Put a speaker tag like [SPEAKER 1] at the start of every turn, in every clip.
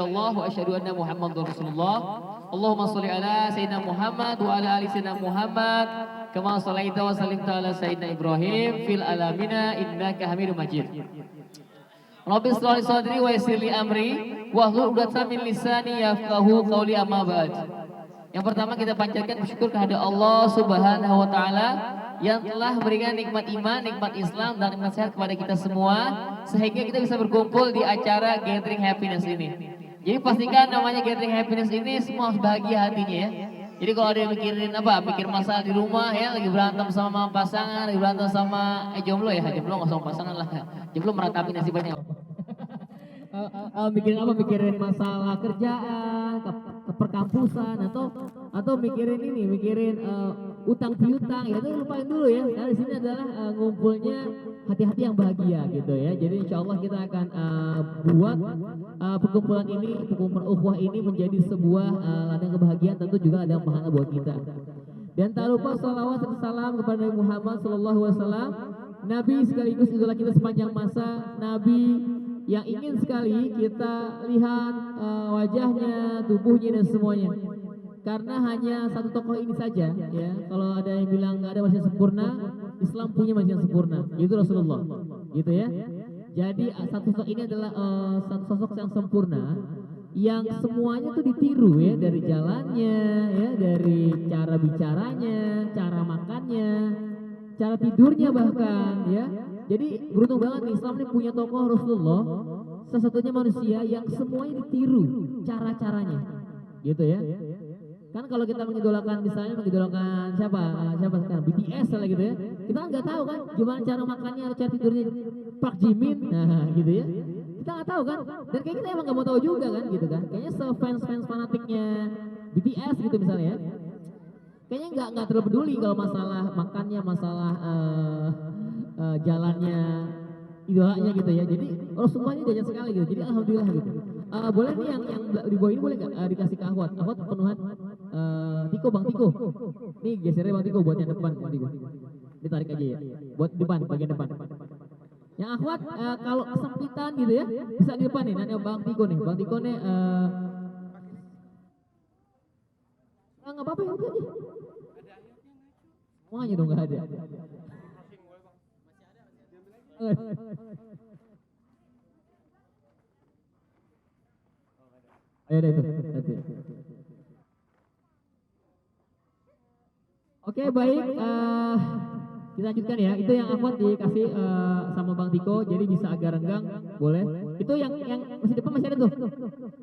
[SPEAKER 1] Allah wa asyhadu anna Muhammadar Rasulullah. Allahumma shalli ala sayyidina Muhammad wa ala ali sayyidina Muhammad kama shallaita wa sallimta ala sayyidina Ibrahim fil alamina innaka Hamidum Majid. Rabbi shrah li sadri wa yassir li amri wahlul 'uqdatam min lisani yafqahu qawli amma ba'd. Yang pertama kita panjatkan bersyukur kepada Allah Subhanahu wa taala yang telah memberikan nikmat iman, nikmat Islam dan nikmat sehat kepada kita semua sehingga kita bisa berkumpul di acara Gathering Happiness ini. Jadi pastikan namanya Gathering Happiness ini semua harus bahagia hatinya ya. Jadi kalau ada yang mikirin apa, mikir masalah di rumah ya, lagi berantem sama pasangan, lagi berantem sama jomblo ya, jomblo nggak sama pasangan lah, jomblo meratapi nasibnya. Mikirin apa, mikirin masalah kerjaan, ke perkampusan atau mikirin ini, mikirin utang piutang ya, itu lupain dulu ya. Karena di sini adalah ngumpulnya hati-hati yang bahagia gitu ya. Jadi insya Allah kita akan buat perkumpulan ini, perkumpulan ukhuwah ini menjadi sebuah ladang kebahagiaan, tentu juga ada pahala buat kita. Dan tak lupa salawat serta salam kepada Nabi Muhammad SAW, Nabi sekaligus idola kita sepanjang masa, Nabi yang ingin sekali kita lihat wajahnya, tubuhnya dan semuanya. Karena hanya satu tokoh ini saja ya. Kalau ada yang bilang nggak ada manusia sempurna, Islam punya manusia sempurna, yaitu Rasulullah. Gitu ya. Jadi satu sosok ini adalah satu sosok yang sempurna yang semuanya tuh ditiru ya, dari jalannya ya, dari cara bicaranya, cara makannya, cara tidurnya bahkan ya. Jadi beruntung banget nih Islam ini punya tokoh Rasulullah, sesatunya manusia yang semuanya ditiru cara-caranya. Gitu ya. Kan kalau kita mengidolakan, misalnya mengidolakan siapa sekarang BTS lah gitu ya, kita kan nggak tahu kan gimana cara makannya, cara tidurnya Park Jimin, nah gitu ya, kita nggak tahu kan, dan kayak kita emang nggak mau tahu juga kan gitu kan, kayaknya fans fanatiknya BTS gitu misalnya ya, kayaknya nggak terlalu peduli kalau masalah makannya, masalah jalannya idolanya gitu ya. Jadi Rasulullah ini banyak sekali gitu, jadi alhamdulillah gitu. Boleh nih yang di bawah ini boleh nggak dikasih ke Ahwat penuhan Tiko, Bang Tiko. Nih gesernya Bang Tiko buat yang depan, Bang Tiko. Ditarik aja ya, buat depan, bagian depan. Yang Ahwat kalau kesempitan gitu ya, bisa di depan nih, nanti Bang Tiko nih. Bang Tiko nih nggak apa-apa ya udah aja. Semuanya dong nggak ada. Ayo deh itu. Oke baik, kita lanjutkan ya. Itu yang Ahmad dikasih sama Bang Tiko, jadi bisa agak renggang, boleh. Itu yang masih depan masih ada tuh.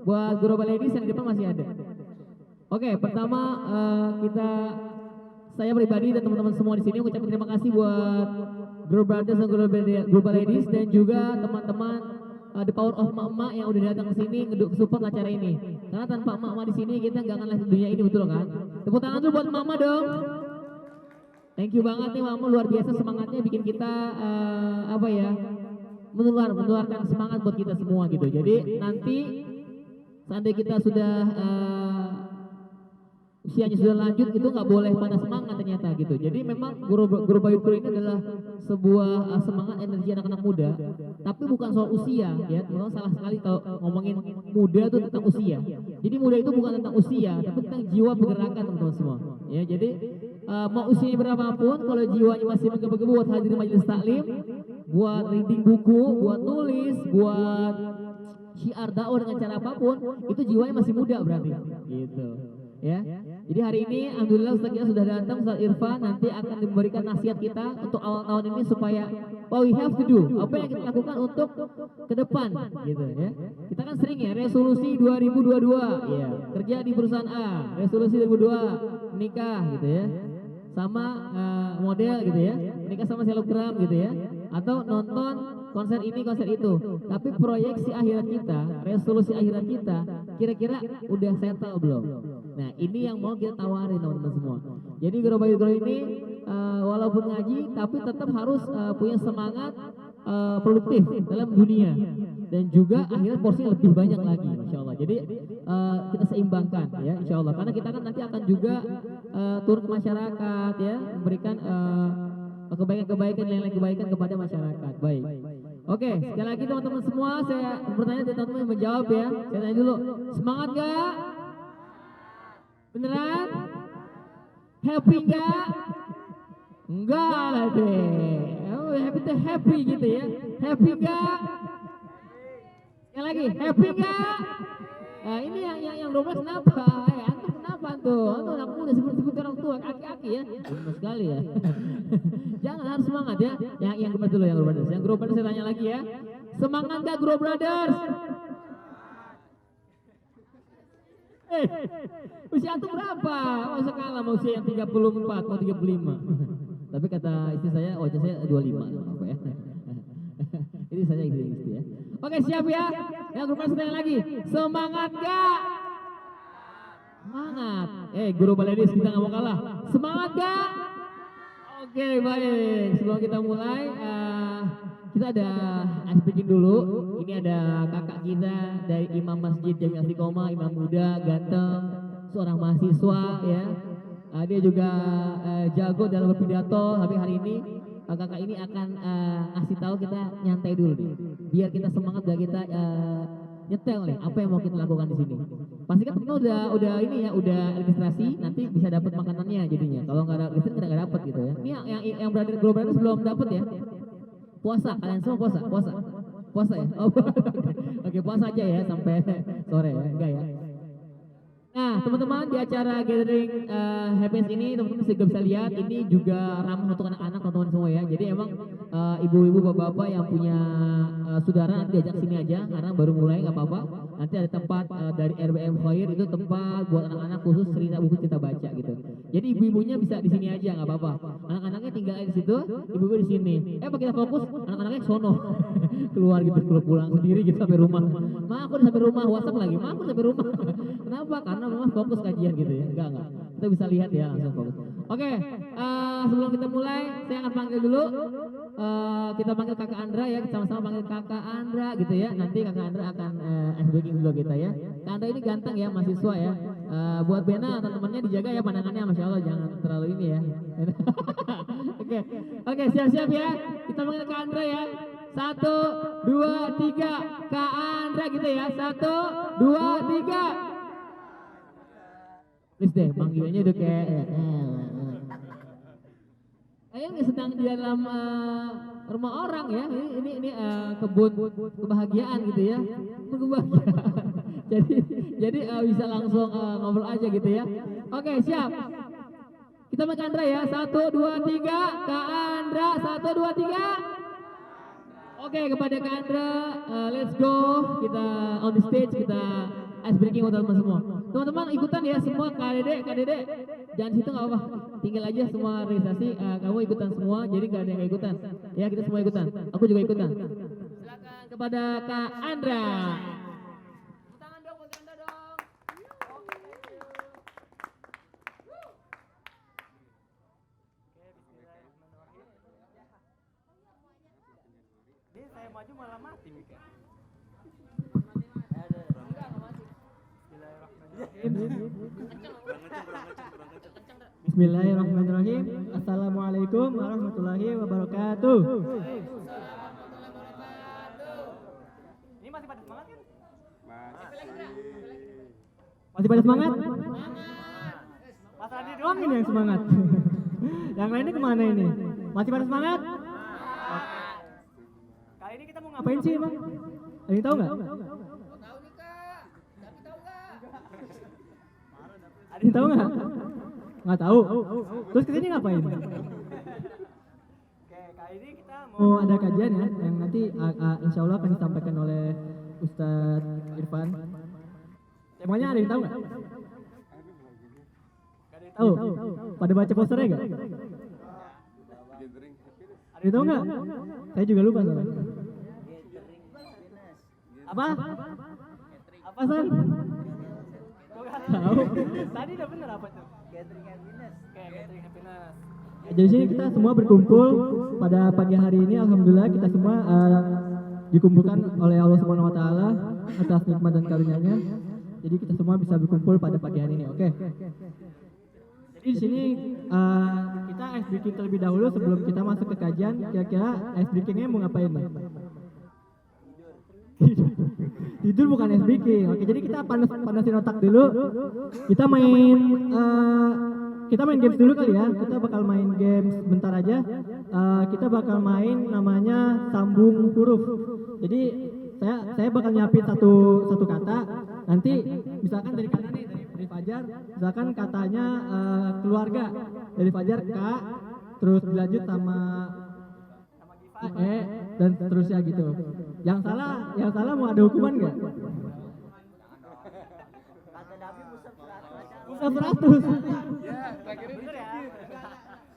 [SPEAKER 1] Buat Global Ladies yang di depan masih ada. Oke, pertama saya pribadi dan teman-teman semua di sini mengucapkan terima kasih buat Global Brothers dan Global Ladies dan juga teman-teman The Power of Emak-emak yang udah datang ke sini support acara ini. Karena tanpa emak-emak di sini kita nggak akan lihat dunia ini, betul kan? Tepuk tangan dulu buat emak-emak dong. Thank you banget nih emak-emak, luar biasa semangatnya, bikin kita menularkan semangat buat kita semua gitu. Jadi nanti seandainya kita sudah usianya sudah lanjut, itu nggak boleh pada semangat ternyata gitu. Jadi memang guru Bayukur ini adalah sebuah semangat energi anak-anak muda, tapi bukan soal usia ya. Teman-teman salah sekali kalau ngomongin muda itu tentang usia. Jadi muda itu bukan tentang usia, tapi tentang jiwa pergerakan teman-teman semua. Ya, jadi mau usianya berapapun, kalau jiwanya masih menggebu-gebu buat hadir majelis taklim, buat reading buku, buat nulis, buat syiar dakwah dengan cara apapun, itu jiwanya masih muda berarti. Gitu. Ya, jadi hari ini alhamdulillah Ustaz kita sudah datang, Ustaz Irfan nanti akan memberikan nasihat kita untuk awal tahun ini supaya what we have to do, apa yang kita lakukan untuk ke depan gitu ya. Kita kan sering ya resolusi 2022 ya, kerja di perusahaan A, resolusi 2022 menikah gitu ya, sama model gitu ya, menikah sama selebgram gitu ya, atau nonton konser ini konser itu. Tapi proyeksi akhirat kita, resolusi akhirat kita kira-kira udah settle belum? Nah ini yang mau kita tawarin teman-teman semua. Jadi guru ini walaupun ngaji tapi tetap harus punya semangat produktif dalam dunia, dan juga akhirnya porsinya lebih banyak lagi insya Allah. Jadi kita seimbangkan ya insya Allah, karena kita kan nanti akan juga turun ke masyarakat ya, memberikan kebaikan-kebaikan, nilai kebaikan kepada masyarakat. Baik. Oke, sekali lagi teman-teman semua, saya bertanya dan teman-teman menjawab ya. Saya tanya dulu, semangat gak? Beneran? Happy gak? Enggak lah deh. Oh, happy tuh happy gitu ya. Happy gak? Sekali lagi, happy gak? Nah, ini yang 12 kenapa? Antum kenapa tuh? Antum anak muda sebut orang tua, aki-aki ya. Benar sekali ya. Jangan, harus semangat ya. Yang grup dulu, yang grup brothers. Yang grup brothers saya tanya lagi ya. Semangat gak grup brothers? Usia antum berapa? Masa kalah mau usia yang 34, mau 35. Tapi kata istri saya, wajah saya 25. Apa ya? Ini saya istri ya. Oke, siap ya. Yang grup brothers tanya lagi. Semangat gak? Semangat. Guru baledis kita nggak mau kalah. Semangat gak? Oke, baik. Sebelum kita mulai, kita ada speaking dulu. Ini ada kakak kita dari Imam Masjid Jami Istiqomah, imam muda, ganteng, seorang mahasiswa ya. Dia juga jago dalam berpidato. Tapi hari ini kakak ini akan ngasih tahu kita nyantai dulu nih. Biar kita semangat, biar kita nyetel nih apa yang mau kita lakukan di sini. Pasti kan teman udah ini ya, udah registrasi, nanti bisa dapat makanannya jadinya. Kalau nggak ada registrasi nggak dapat gitu ya. Ini yang berada di grup berada belum dapat ya. Puasa, kalian semua puasa ya. Oh, oke, puasa aja ya sampai sore ya, enggak ya. Nah, teman-teman, di acara gathering happiness ini teman-teman juga bisa lihat ini juga ramah untuk anak-anak teman-teman semua ya. Jadi emang ibu-ibu bapak-bapak yang punya saudara nanti diajak sini aja karena baru mulai, nggak apa-apa. Nanti ada tempat dari RBM Khair, itu tempat buat anak-anak khusus cerita buku kita baca gitu. Jadi ibu-ibunya bisa di sini aja, nggak apa-apa. Anak-anaknya tinggal di situ, ibu-ibu di sini. Pak kita fokus, anak-anaknya sono keluar gitu, pulang sendiri gitu sampai rumah. Ma, aku udah sampai rumah, WhatsApp lagi. Ma, aku udah sampai rumah. Kenapa? Karena memang fokus kajian gitu ya. Enggak. Kita bisa lihat ya langsung fokus. Oke, sebelum kita mulai, saya akan panggil dulu. Kita panggil kakak Andra ya, sama-sama panggil kakak Andra gitu ya. Nanti kakak Andra akan speaking dulu kita ya. Kak Andra ini ganteng ya, mahasiswa ya. Buat Bena teman-temannya dijaga ya pandangannya, masya Allah, jangan terlalu ini ya. Oke, siap-siap ya. Kita panggil Kak Andra ya. 1, 2, 3, Kak Andra gitu ya. 1, 2, 3. Please deh, panggilannya udah kayak kayaknya sedang di dalam rumah orang ya. Ini kebun kebahagiaan gitu ya. Kebahagiaan. jadi bisa langsung ngobrol aja gitu ya. Oke, siap. Kita mau Kak Andra ya. 1, 2, 3. Kak Andra, 1, 2, 3. Oke, kepada Kak Andra, let's go. Kita on the stage, kita ice breaking buat teman-teman semua. Teman-teman ikutan ya semua, Kak Dede. Jangan situ nggak apa-apa. Tinggal aja semua registrasi, kamu ikutan semua, jadi nggak ada yang nggak ikutan. Ya, kita semua ikutan. Aku juga ikutan. Silakan kepada Kak Andra. Tangan dong buat Andra dong.
[SPEAKER 2] Ini saya maju malah mati Mika.
[SPEAKER 3] Bismillahirrahmanirrahim. Assalamualaikum warahmatullahi wabarakatuh.
[SPEAKER 2] Ini masih pada semangat kan?
[SPEAKER 3] Masih pada semangat?
[SPEAKER 2] Mas Adi
[SPEAKER 3] Doang ini yang semangat. Yang lainnya kemana ini? Masih pada semangat?
[SPEAKER 2] Kali ini kita mau
[SPEAKER 3] Ngapain sih emang? Ada yang tahu nggak? Ada yang tahu nggak? Nggak tahu. Terus kesini ngapain?
[SPEAKER 2] Oke, kali ini kita mau
[SPEAKER 3] Oh, ada kajian ya yang nanti insya Allah akan disampaikan oleh Ustadz Irfan. Temanya ada yang tahu nggak? Tahu? Pada baca posternya nggak? Ada yang tahu nggak? Saya juga lupa soalnya. Apa? Apa San? Tahu?
[SPEAKER 2] Tadi udah bener apa tuh? Gathering happiness. Oke, gathering happiness.
[SPEAKER 3] Jadi sini kita semua berkumpul pada pagi hari ini. Alhamdulillah kita semua dikumpulkan oleh Allah Subhanahu Wa Taala atas nikmat dan karunia-Nya. Jadi kita semua bisa berkumpul pada pagi hari ini. Oke. Jadi di sini kita ice breaking terlebih dahulu sebelum kita masuk ke kajian. Kira-kira ice breakingnya mau ngapain nih? Tidur bukan ice breaking. Oke, jadi kita panasin otak dulu. Kita main games dulu kali ya. Kita bakal main games bentar aja. Kita bakal main namanya sambung huruf. Jadi saya bakal nyiapin satu kata. Nanti misalkan dari kanan nih dari Fajar, misalkan katanya keluarga. Dari Fajar Kak, terus dilanjut sama dan seterusnya gitu. Yang salah mau ada hukuman nggak?
[SPEAKER 2] Kata Davi pusat 100.
[SPEAKER 3] Pusat 100.
[SPEAKER 4] Ya, terakhir
[SPEAKER 2] Bener ya?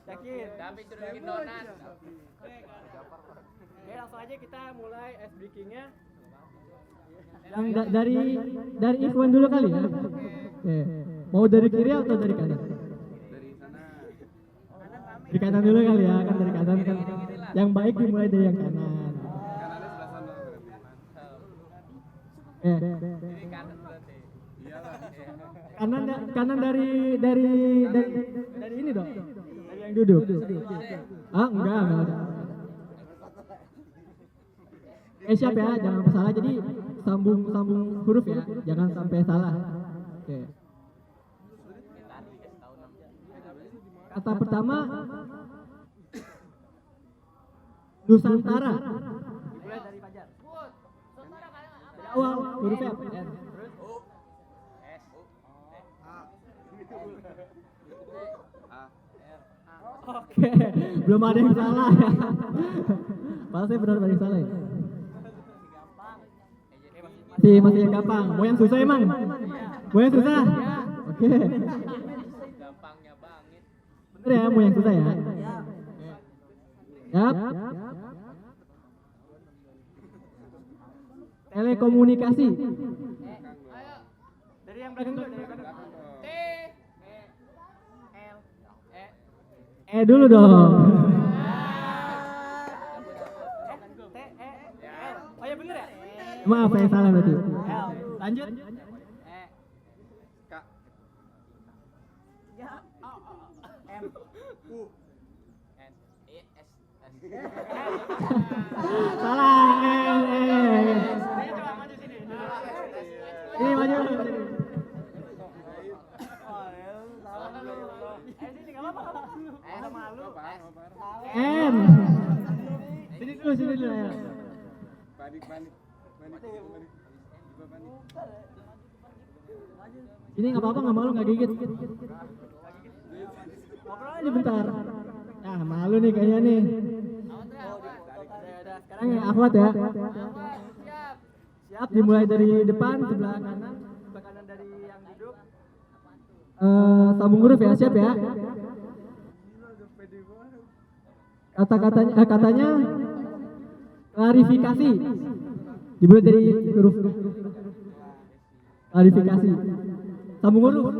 [SPEAKER 2] Yakin?
[SPEAKER 4] Davi sudah bikin donat.
[SPEAKER 5] Oke, langsung aja kita mulai ice breaking-nya.
[SPEAKER 3] Yang dari Ikhwan dulu kali ya. Oke. Mau dari kiri atau dari kanan?
[SPEAKER 4] Dari sana.
[SPEAKER 3] Dari kanan dulu kali ya, kan dari kanan kan. Yang baik dimulai dari yang kanan.
[SPEAKER 4] Kanannya sebelah sana berarti.
[SPEAKER 3] Eh,
[SPEAKER 4] Kanan berarti. Iyalah.
[SPEAKER 3] kanan dari ini dong. Dari yang duduk. Ah, enggak ada. Siap ya, jangan sampai salah. Jadi sambung huruf ya, jangan sampai salah. Oke. Kata pertama Nusantara.
[SPEAKER 2] Mulai dari Fajar.
[SPEAKER 3] Dari awal hurufnya apa? N. Oke, belum ada yang salah ya. Padahal saya benar yang salah ya. Masih yang gampang. Mau yang susah emang? Mau yang susah? Oke.
[SPEAKER 4] Gampangnya bangit.
[SPEAKER 3] Bener ya, mau yang susah ya? Yap. Telekomunikasi.
[SPEAKER 5] Dari yang belakang dulu, dari yang belakang.
[SPEAKER 3] Dulu dong.
[SPEAKER 5] Oh ya bener ya?
[SPEAKER 3] Maaf yang salah berarti.
[SPEAKER 5] L. Lanjut.
[SPEAKER 4] Kak.
[SPEAKER 2] M. U.
[SPEAKER 3] Salah.
[SPEAKER 5] Saya coba maju sini.
[SPEAKER 3] Ini maju.
[SPEAKER 2] Oh, ya, salah dulu.
[SPEAKER 5] Sini enggak apa-apa. Udah malu.
[SPEAKER 3] N. Sini dulu ya.
[SPEAKER 4] Panik. Coba panik.
[SPEAKER 3] Ini nggak apa-apa, nggak malu, nggak gigit. Ngobrol aja bentar. Ah, malu nih kayaknya nih. Sekarang ya, akhwat ya. Siap, dimulai dari depan, sebelah kanan dari yang duduk. Sambung huruf ya, siap ya. Katanya klarifikasi. Dimulai dari huruf klarifikasi. Sambung huruf.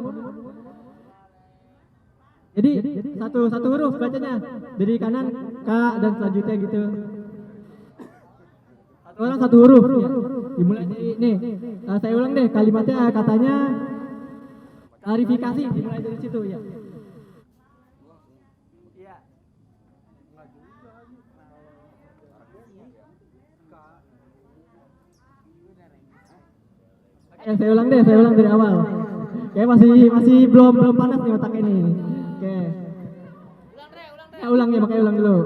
[SPEAKER 3] Jadi satu huruf bacanya dari kanan K dan selanjutnya gitu. Satu orang satu huruf. Ya. Dimulai dari nih. Saya ulang deh kalimatnya, katanya klarifikasi. Dimulai dari situ ya.
[SPEAKER 2] Iya.
[SPEAKER 3] Saya ulang dari awal. Kayak masih belum panas nih otak ini. Oke. Ulang dulu.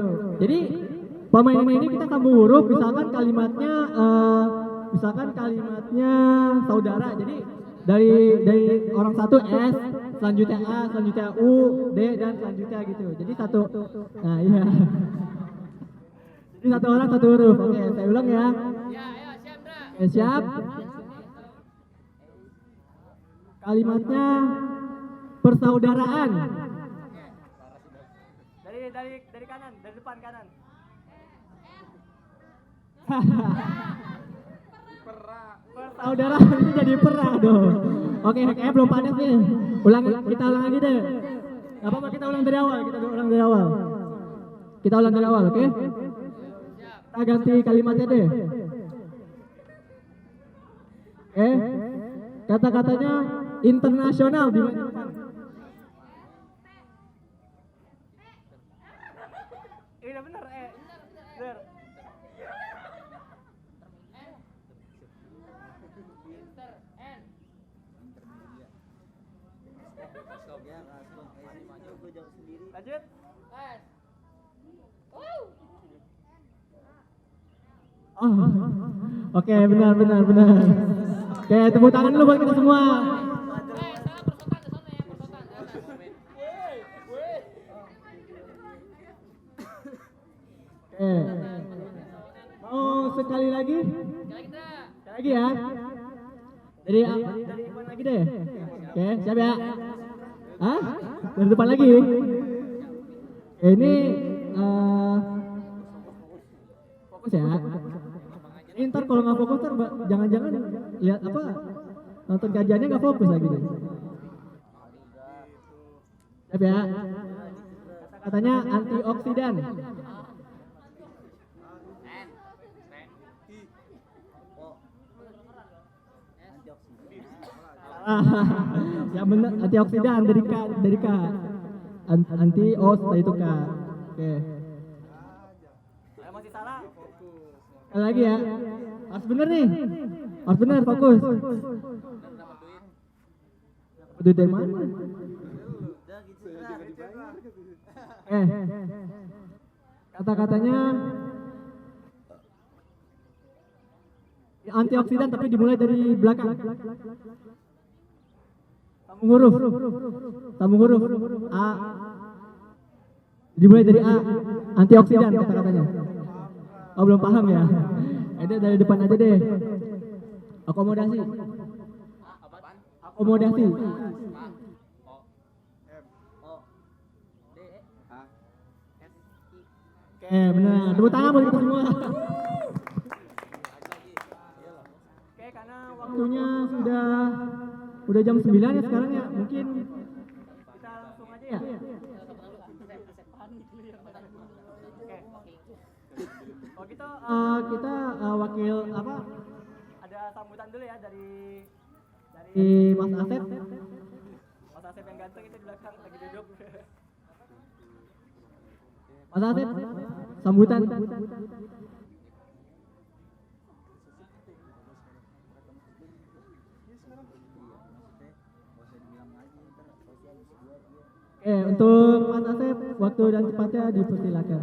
[SPEAKER 3] Jadi pemainan ini kita sambung huruf, misalkan kalimatnya saudara. Jadi dari orang satu S, selanjutnya A, selanjutnya U, D dan selanjutnya gitu. Jadi satu. Nah, iya. Jadi satu orang satu huruf. Oke, saya ulang ya. Oke, siap. Kalimatnya persaudaraan.
[SPEAKER 5] Dari kanan, dari depan kanan.
[SPEAKER 3] Persaudaraan itu jadi perah dong. Oke, kayaknya belum panas nih. Kita ulang lagi deh. Gak apa-apa, kita ulang dari awal. Oke? Kita ganti kalimatnya deh. Oke. Kata-katanya internasional di mana?
[SPEAKER 5] Ini udah bener, bener.
[SPEAKER 2] Ya, langsung. Maju gue jauh sendiri.
[SPEAKER 5] Lanjut.
[SPEAKER 3] Oh. Oke, benar. Oke, tepuk tangan dulu buat kita semua. Oke. Mau sekali lagi? Sekali lagi ya. Dari depan lagi deh. Oke, siap ya? Hah? Dari depan lagi. Ini fokus ya. Ini ntar kalau nggak fokus ntar jangan-jangan lihat apa nonton kajiannya nggak fokus lagi deh. Siap ya? Katanya antioksidan. Yang benar antioksidan dari K. Anti O setelah itu K. Oke.
[SPEAKER 5] Saya masih salah.
[SPEAKER 3] Sekali lagi ya. Harus bener nih. Harus bener, fokus. Duit dari mana?
[SPEAKER 2] Udah gitu lah.
[SPEAKER 3] Kata-katanya antioksidan tapi dimulai dari belakang. Sambung huruf. A. Dimulai dari A. Antioksidan kata-katanya. Oh, belum paham ya? Ada dari depan aja deh. Akomodasi. Oke, benar. Tepuk tangan buat kita semua.
[SPEAKER 5] Oke, karena
[SPEAKER 3] Waktunya udah jam 9 ya sekarang ya. Mungkin
[SPEAKER 5] kita langsung aja ya. Oke. Kalau gitu
[SPEAKER 3] kita wakil apa
[SPEAKER 5] ada sambutan dulu ya dari
[SPEAKER 3] Mas Asep.
[SPEAKER 5] Mas Asep yang ganteng itu di belakang lagi duduk.
[SPEAKER 3] Mas Asep, sambutan. Untuk Mas Asep, waktu dan tempatnya dipersilakan.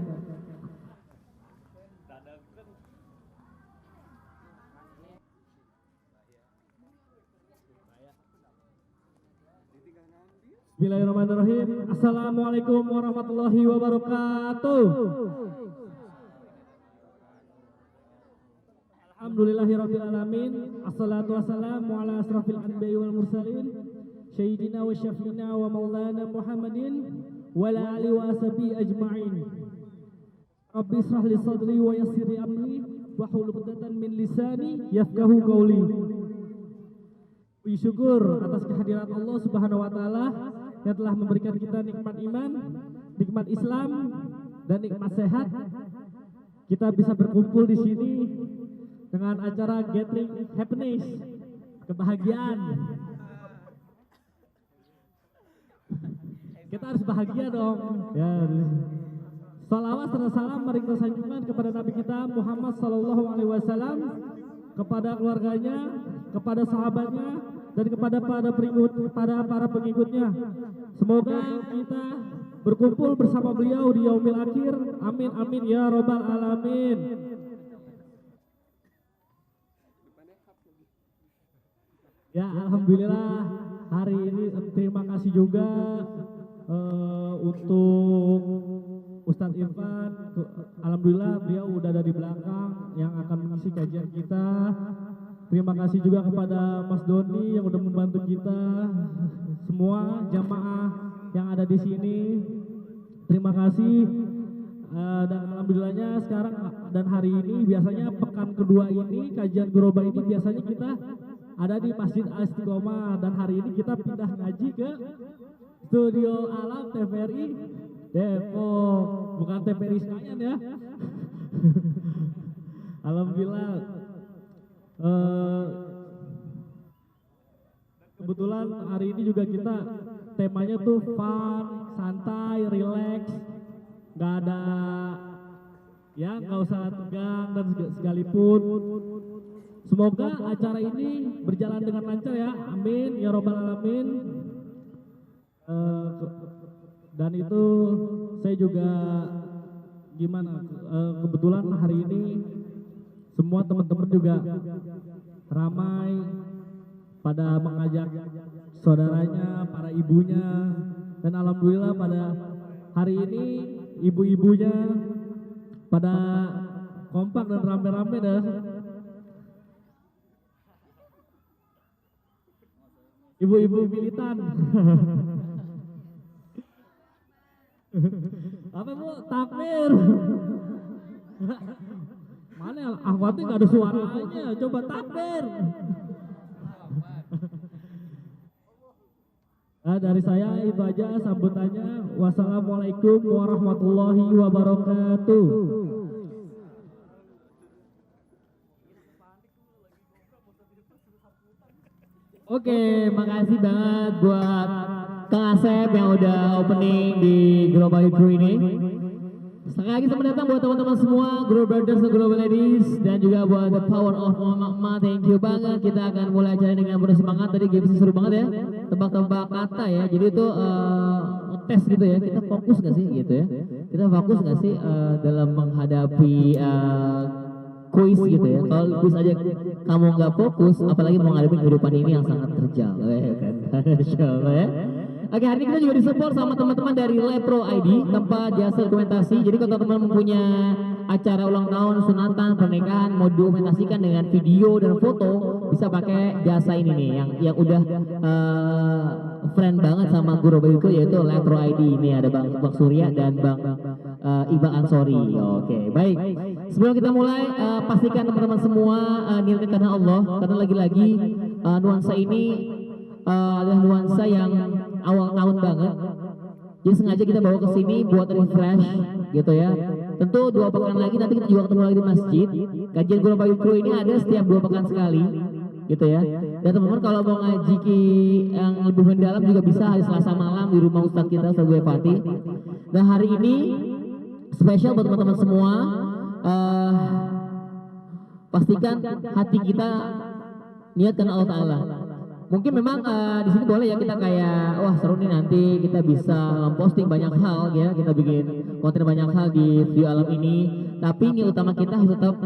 [SPEAKER 3] Bismillahirrahmanirrahim. Assalamualaikum warahmatullahi wabarakatuh. Alhamdulillahirabbil alamin. Assalatu wassalamu ala asrafil anbiya'i wal mursalin. Sayyidina wa syafi'ina wa maulana Muhammadin wa ala alihi wa ashabihi ajma'in. Rabbi israh li sadri wa yassir li amri wa hlul 'uqdatam min lisani yafqahu qawli. Puji syukur atas kehadiran Allah Subhanahu wa taala yang telah memberikan kita nikmat iman, nikmat Islam, dan nikmat sehat. Kita bisa berkumpul di sini dengan acara gathering happiness, kebahagiaan. Kita harus bahagia dong. Ya. Salawat serta salam mari kita sanjungkan kepada Nabi kita Muhammad sallallahu alaihi wasallam, kepada keluarganya, kepada sahabatnya, dan kepada para pengikutnya. Semoga kita berkumpul bersama beliau di yaumil akhir. Amin amin ya robbal alamin. Ya, alhamdulillah hari ini terima kasih juga untuk Ustadz Irfan. Alhamdulillah beliau udah ada di belakang yang akan mengisi kajian kita. Terima kasih juga kepada Mas Doni yang udah membantu kita, semua jamaah yang ada di sini. Terima kasih. Dan alhamdulillahnya sekarang dan hari ini biasanya pekan kedua ini kajian Guroba ini biasanya kita ada di Masjid Istiqomah, dan hari ini kita pindah ngaji ke Studio Alam TVRI Depok, bukan TVRI Senayan ya. Alhamdulillah. Kebetulan hari ini juga kita temanya tuh fun, santai, relax, nggak ada ya, nggak usah tegang dan sekalipun. Semoga acara ini berjalan dengan lancar ya, amin ya robbal alamin.
[SPEAKER 6] dan itu saya juga gimana kebetulan hari ini semua teman-teman juga ramai pada mengajak saudaranya, para ibunya, dan alhamdulillah pada hari ini ibu-ibunya pada kompak dan rame-rame dah. Ibu-ibu militan. Apa bu? Takbir. Mana akhwatnya nggak ada suaranya? Coba takbir. Nah, dari saya itu aja sambutannya. Wassalamualaikum warahmatullahi wabarakatuh.
[SPEAKER 1] Oke, makasih banget buat Kang Asep yang udah opening di Global Crew ini. Sekali lagi selamat datang buat teman-teman semua, Global Brothers dan Global Ladies, dan juga buat The Power of Mama. Thank you banget. Kita akan mulai acara dengan penuh semangat. Tadi game seru banget ya, tebak-tebak kata ya. Jadi itu tes gitu ya. Kita fokus gak sih gitu ya? Kita fokus gak sih dalam menghadapi kuis gitu ya. Kalau kuis aja kamu nggak fokus, apalagi mau ngadepin kehidupan ini yang sangat terjal, kan? Insyaallah ya. Oke, hari ini kita juga disupport sama teman-teman dari Lepro ID, tempat jasa dokumentasi. Jadi kalau teman-teman mempunyai acara ulang tahun, sunatan, pernikahan, mau dokumentasikan dengan video dan foto, bisa pakai jasa ini nih, yang udah friend banget sama Guru Bayiku, yaitu Lepro ID. Ini ada Bang Surya dan Bang Iqbal Ansori. Oke, baik. Sebelum kita mulai, pastikan teman-teman semua niatkan karena Allah, karena lagi-lagi nuansa ini adalah nuansa yang awal tahun banget. Jadi sengaja kita bawa ke sini buat refresh gitu ya. Tentu 2 pekan lagi nanti kita juga ketemu lagi di masjid. Kajian Guru Bayiku ini ada setiap 2 pekan sekali gitu ya. Dan teman-teman kalau mau ngaji yang lebih mendalam juga bisa hari Selasa malam di rumah Ustadz kita, Ustadz Gue Fatih. Dan hari ini spesial buat teman-teman semua. Pastikan hati kita niatkan Allah Ta'ala. Mungkin memang di sini boleh ya kita kayak wah seru nih, nanti kita bisa posting banyak hal ya, kita bikin konten banyak hal di video alam ini. Tapi ini utama kita harus tetap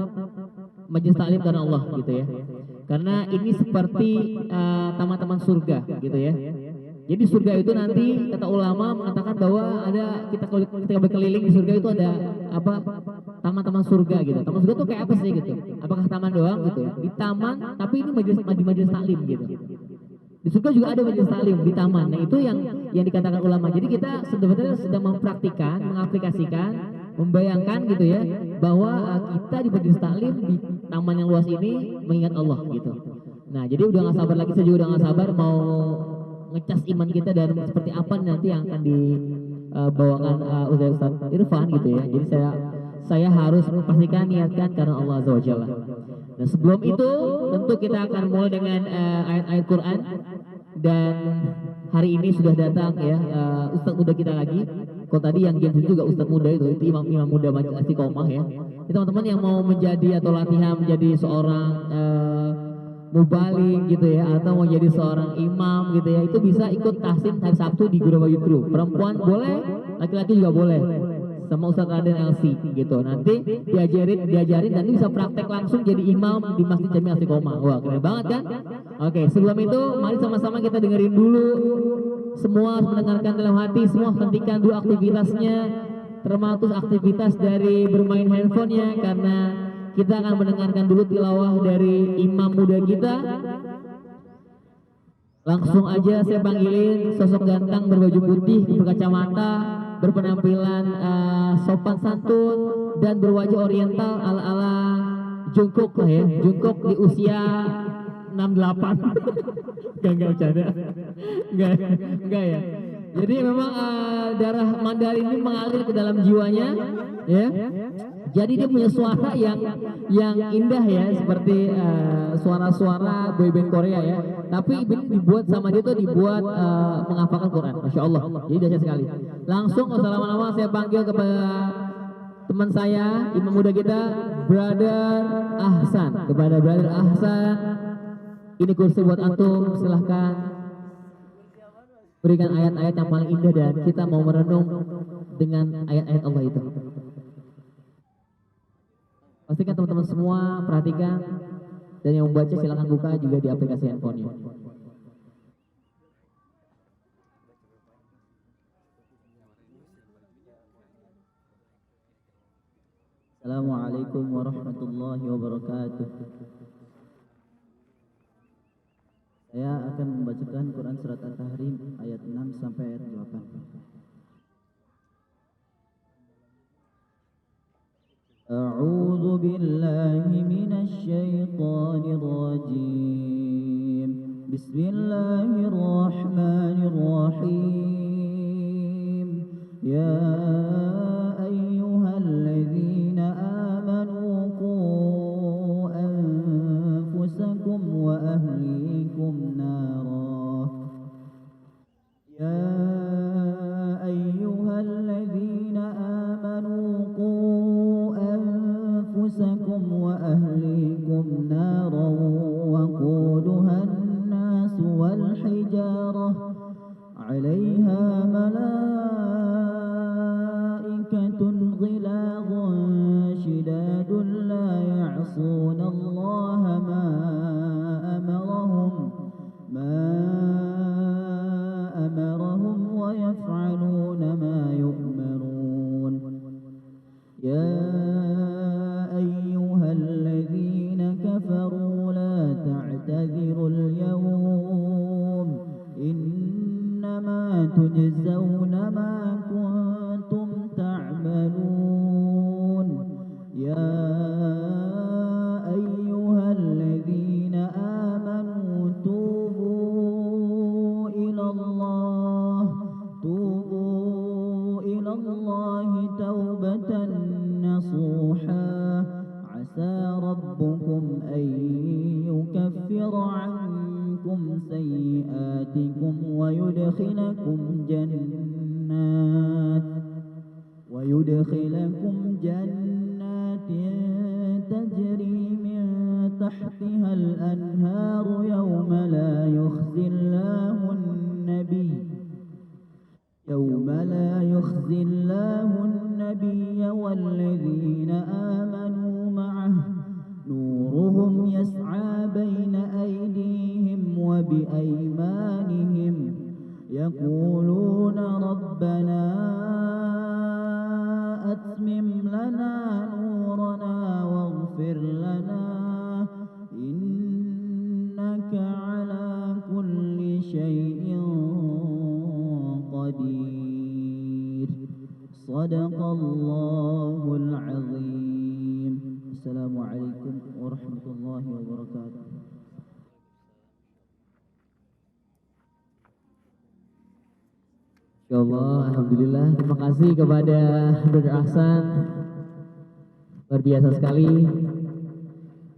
[SPEAKER 1] majelis taklim karena Allah gitu ya. Karena ini seperti taman-taman surga gitu ya. Jadi surga itu nanti kata ulama mengatakan bahwa ada kita berkeliling di surga itu ada apa? Taman-taman surga gitu. Taman surga itu kayak apa sih gitu? Apakah taman doang gitu ya? Di taman, tapi ini majelis taklim gitu. Di surga juga ada majelis taklim di taman. Nah, itu yang dikatakan ulama. Jadi kita sebenarnya sedang mempraktikkan, mengaplikasikan, membayangkan gitu ya, bahwa kita di majelis taklim di taman yang luas ini mengingat Allah gitu. Nah, jadi udah gak sabar lagi, saya juga udah gak sabar mau ngecas iman kita dan seperti apa nanti yang akan dibawakan Ustaz Irfan gitu ya. Jadi saya harus pastikan niatkan karena Allah Azza wa Jalla. Nah, sebelum itu tentu kita akan mulai dengan ayat-ayat Quran, dan hari ini sudah datang ya Ustadz muda kita lagi. Kalau tadi yang game juga Ustadz muda itu imam muda Majelis Istiqomah ya. Itu teman-teman yang mau menjadi atau latihan menjadi seorang mubalik gitu ya, atau mau jadi seorang imam gitu ya, itu bisa ikut tahsin hari Sabtu di Guru Bayu Crew. Perempuan boleh, laki-laki juga boleh. Sama Ustadz Raden LC gitu. Nanti diajarin nanti bisa praktek langsung jadi imam di Masjid Jami Istiqomah. Wah, keren banget kan? Oke, sebelum itu mari sama-sama kita dengerin dulu. Semua harus mendengarkan dalam hati, semua hentikan dulu aktivitasnya, termasuk aktivitas dari bermain handphonenya, karena kita akan mendengarkan dulu tilawah dari imam muda kita. Langsung aja saya panggilin sosok ganteng berbaju putih, berkacamata, berpenampilan sopan santun dan berwajah oriental ala-ala Jungkook lah ya. Jungkook di usia 68. Enggak bercanda. Enggak ya. Jadi memang darah Mandarin ini mengalir ke dalam jiwanya ya. Jadi dia punya suara yang indah ya, seperti suara-suara boyband Korea ya. Tapi ini dibuat sama dia tuh dibuat menghafalkan Quran, Masya Allah. Jadi dahsyat sekali. Langsung usah lama-lama saya panggil kepada teman saya, imam muda kita, Brother Ahsan. Kepada Brother Ahsan, ini kursi buat antum, silahkan. berikan ayat-ayat yang paling indah dan kita mau merenung dengan ayat-ayat Allah itu. Pastikan teman-teman semua perhatikan, dan yang membaca silakan buka juga di aplikasi handphonenya.
[SPEAKER 2] Assalamualaikum warahmatullahi wabarakatuh. Saya akan membacakan Quran Surat At-Tahrim ayat 6 sampai ayat 8. A'udzu billahi minasy syaithanir rajim. Bismillahirrahmanirrahim. Ya ayyuhalladzina amanu qu anfusakum wa ahlikum nara. Ya ayyuhalladzina amanu qu أنفسكم وأهليكم نارا وقودها الناس والحجارة عليها ملائكة غلاظ شداد لا يعصون الله ما أمرهم ويفعلون ما يؤمرون. يا أيها الذين كفروا لا تعتذروا اليوم إنما تجزون ما كنتم تعملون. يا أيها الذين آمنوا توبوا إلى الله توبة نصوحا عسى ربكم أن يكفر عنكم سيئاتكم ويدخلكم جنات تجري من تحتها الأنهار يوم لا يخزي الله النبي والذين آمنوا معه نورهم يسعى بين أيديهم وبأيمانهم يقولون ربنا أتمم لنا نورنا واغفر لنا إنك على كل شيء قدير. صدق الله العظيم. السلام عليكم ورحمة الله وبركاته.
[SPEAKER 1] Insyaallah, alhamdulillah. Terima kasih kepada Brother Ahsan. Luar biasa sekali.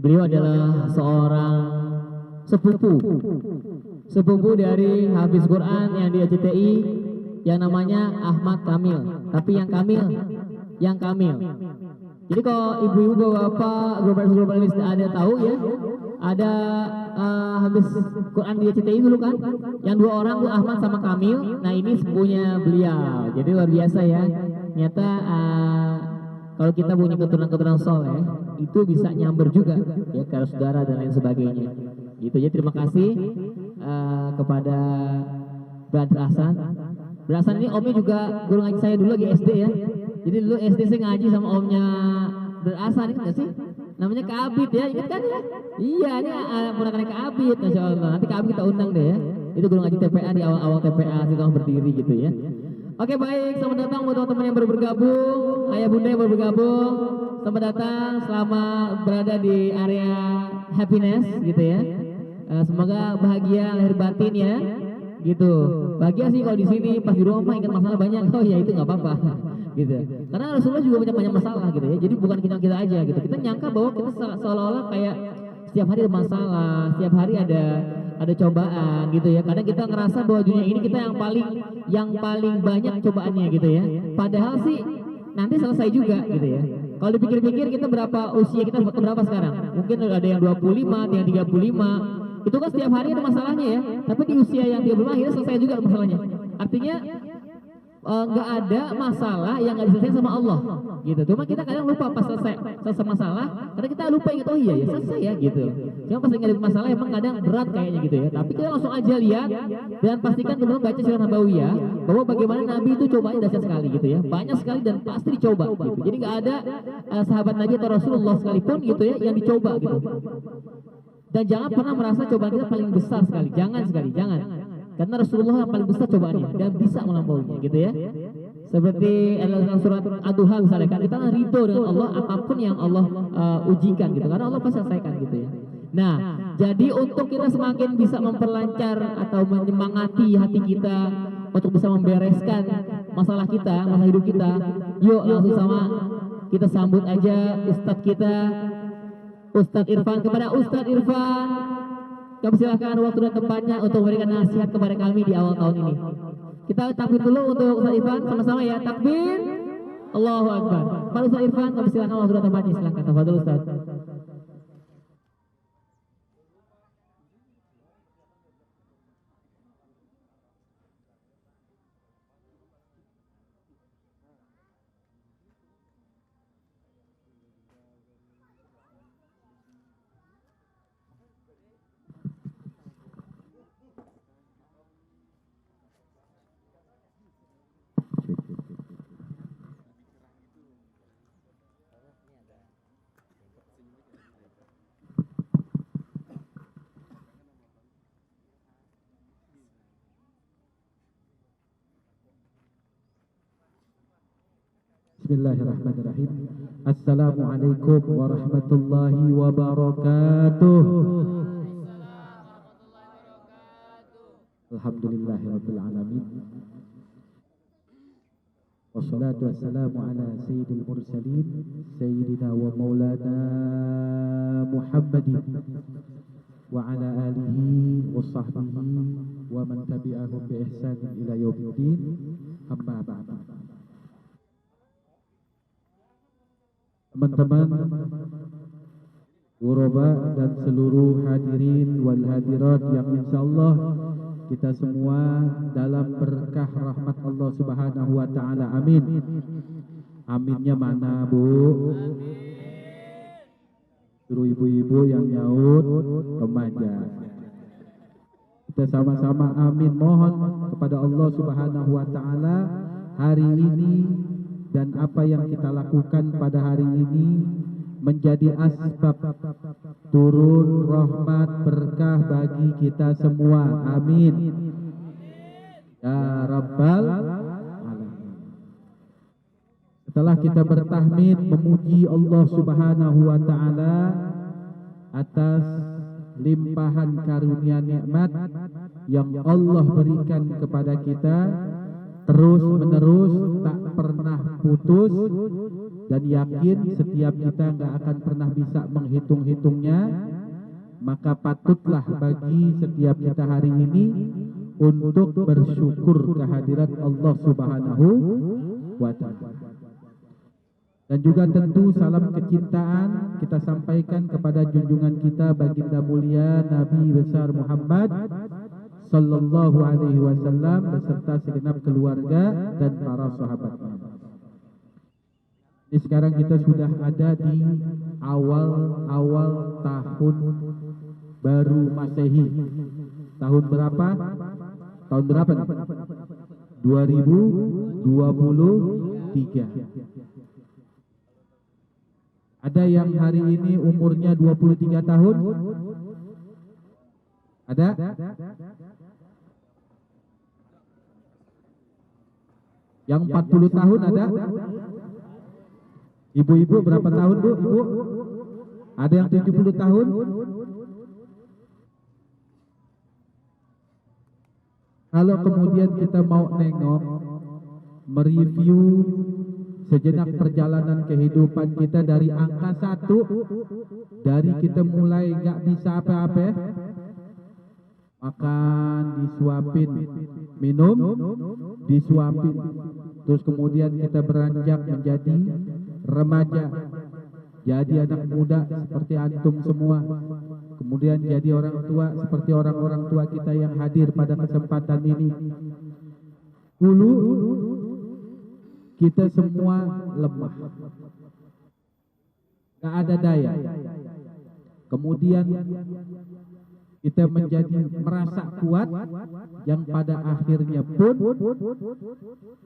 [SPEAKER 1] Beliau adalah seorang sepupu dari Hafiz Quran yang di ACTI yang namanya Ahmad Kamil. Tapi yang Kamil. Jadi kalau ibu-ibu, bapak, globalis ada tahu ya, ada Hafiz Quran di ACTI dulu kan, yang dua orang tuh Ahmad sama Kamil. Nah ini sepupunya beliau. Jadi luar biasa ya. Ternyata kalau kita punya keturunan soleh itu bisa nyamber juga ya ke saudara dan lain sebagainya. Gitu ya. Terima kasih kepada Brother Ahsan. Brother Ahsan ini omnya juga guru ngaji saya dulu lagi SD ya. Jadi dulu SD saya ngaji sama omnya Brother Ahsan, ingat gak sih? Namanya Kak Abid ya, ingat kan ya? Iya, ini ponakannya Kak Abid, Masya Allah. Nanti Kak Abid kita undang deh ya. Itu guru ngaji TPA di awal-awal TPA setelah berdiri gitu ya. Oke baik, selamat datang buat teman-teman yang baru bergabung, ayah bunda yang baru bergabung. Selamat datang, selamat berada di area happiness gitu ya. Semoga bahagia lahir batin ya, gitu. Bahagia sih kalau di sini, pas di rumah ingat masalah banyak, oh ya itu nggak apa-apa, gitu. Karena Rasulullah juga banyak masalah gitu ya. Jadi bukan kita aja gitu. Kita nyangka bahwa kita seolah-olah kayak setiap hari ada masalah, setiap hari ada cobaan gitu ya. Kadang kita ngerasa bahwa dunia ini kita yang paling banyak cobaannya gitu ya. Padahal sih nanti selesai juga gitu ya. Kalau dipikir-pikir kita usia kita berapa sekarang? Mungkin ada yang 25, ada yang 35, Itu kan setiap hari ada masalahnya ya. Tapi di usia yang 35 akhirnya selesai juga masalahnya. Artinya nggak ada masalah yang nggak diselesaikan sama Allah gitu. Cuma kita kadang lupa pas selesai masalah, karena kita lupa ingat oh iya ya selesai ya gitu. Cuma pas ngadepin masalah emang kadang berat kayaknya gitu ya. Tapi kita langsung aja lihat dan pastikan dulu baca sirah nabawiyah bahwa bagaimana Nabi itu cobanya dahsyat sekali gitu ya. Banyak sekali dan pasti dicoba gitu. Jadi nggak ada sahabat Nabi atau Rasulullah sekalipun gitu ya yang dicoba gitu. Dan jangan pernah merasa cobaan kita paling besar sekali. Jangan. Karena Rasulullah yang paling besar cobaannya dan bisa melampauinya gitu ya. Seperti dalam surat Ad-Duha misalnya kan kita ridho dengan Allah apapun yang Allah ujikan gitu. Karena Allah pasti selesaikan gitu ya. Nah, jadi untuk kita semakin bisa memperlancar atau menyemangati hati kita untuk bisa membereskan masalah kita, masalah hidup kita, yuk langsung sama kita sambut aja Ustadz kita, Ustadz Irfan. Kepada Ustadz Irfan, kami silakan waktu dan tempatnya untuk memberikan nasihat kepada kami di awal tahun ini. Kita takbir dulu untuk Ustadz Irfan sama-sama ya. Takbir, Allahu Akbar. Pak Ustadz Irfan, kami silakan waktu dan tempatnya. Silakan, tafadhol Ustadz.
[SPEAKER 7] Bismillahirrahmanirrahim. Assalamualaikum warahmatullahi wabarakatuh. Alhamdulillahirabbil alamin. Wassalatu wassalamu ala sayyidil mursalin sayyidina wa maulana Muhammadin wa ala alihi wa sahbihi wa man tabi'ahum bi ihsanin ila yaumiddin. Amma ba'du. Teman-teman ghuraba dan seluruh hadirin wal hadirat yang insyaallah kita semua dalam berkah rahmat Allah Subhanahu wa taala. Amin. Aminnya mana, Bu? Suruh ibu-ibu yang nyaut remaja. Kita sama-sama amin mohon kepada Allah Subhanahu wa taala hari ini dan apa yang kita lakukan pada hari ini menjadi asbab turun rahmat berkah bagi kita semua. Amin. Ya Rabbal Alamin. Setelah kita bertahmid memuji Allah Subhanahu wa taala atas limpahan karunia nikmat yang Allah berikan kepada kita terus menerus tak pernah putus, dan yakin setiap kita nggak akan pernah bisa menghitung-hitungnya, maka patutlah bagi setiap kita hari ini untuk bersyukur kehadirat Allah Subhanahu wa taala. Dan juga tentu salam kecintaan kita sampaikan kepada junjungan kita baginda mulia Nabi besar Muhammad sallallahu alaihi wasallam beserta segenap keluarga dan para sahabatnya. Ini sekarang kita sudah ada di awal tahun baru Masehi. Tahun berapa? Tahun berapa nih? 2023. Ada yang hari ini umurnya 23 tahun? Ada? Yang 40 tahun ada? Ibu-ibu berapa tahun, Bu? Ibu? Ada yang 70 tahun? Kalau kemudian kita mau nengok, mereview sejenak perjalanan kehidupan kita dari angka 1, dari kita mulai nggak bisa apa-apa, makan disuapin, minum disuapin, terus kemudian kita beranjak menjadi remaja, jadi anak muda seperti antum semua, kemudian jadi orang tua seperti orang-orang tua kita yang hadir pada kesempatan ini. Dulu kita semua lemah, gak ada daya. Kemudian kita menjadi merasa kuat, yang pada akhirnya pun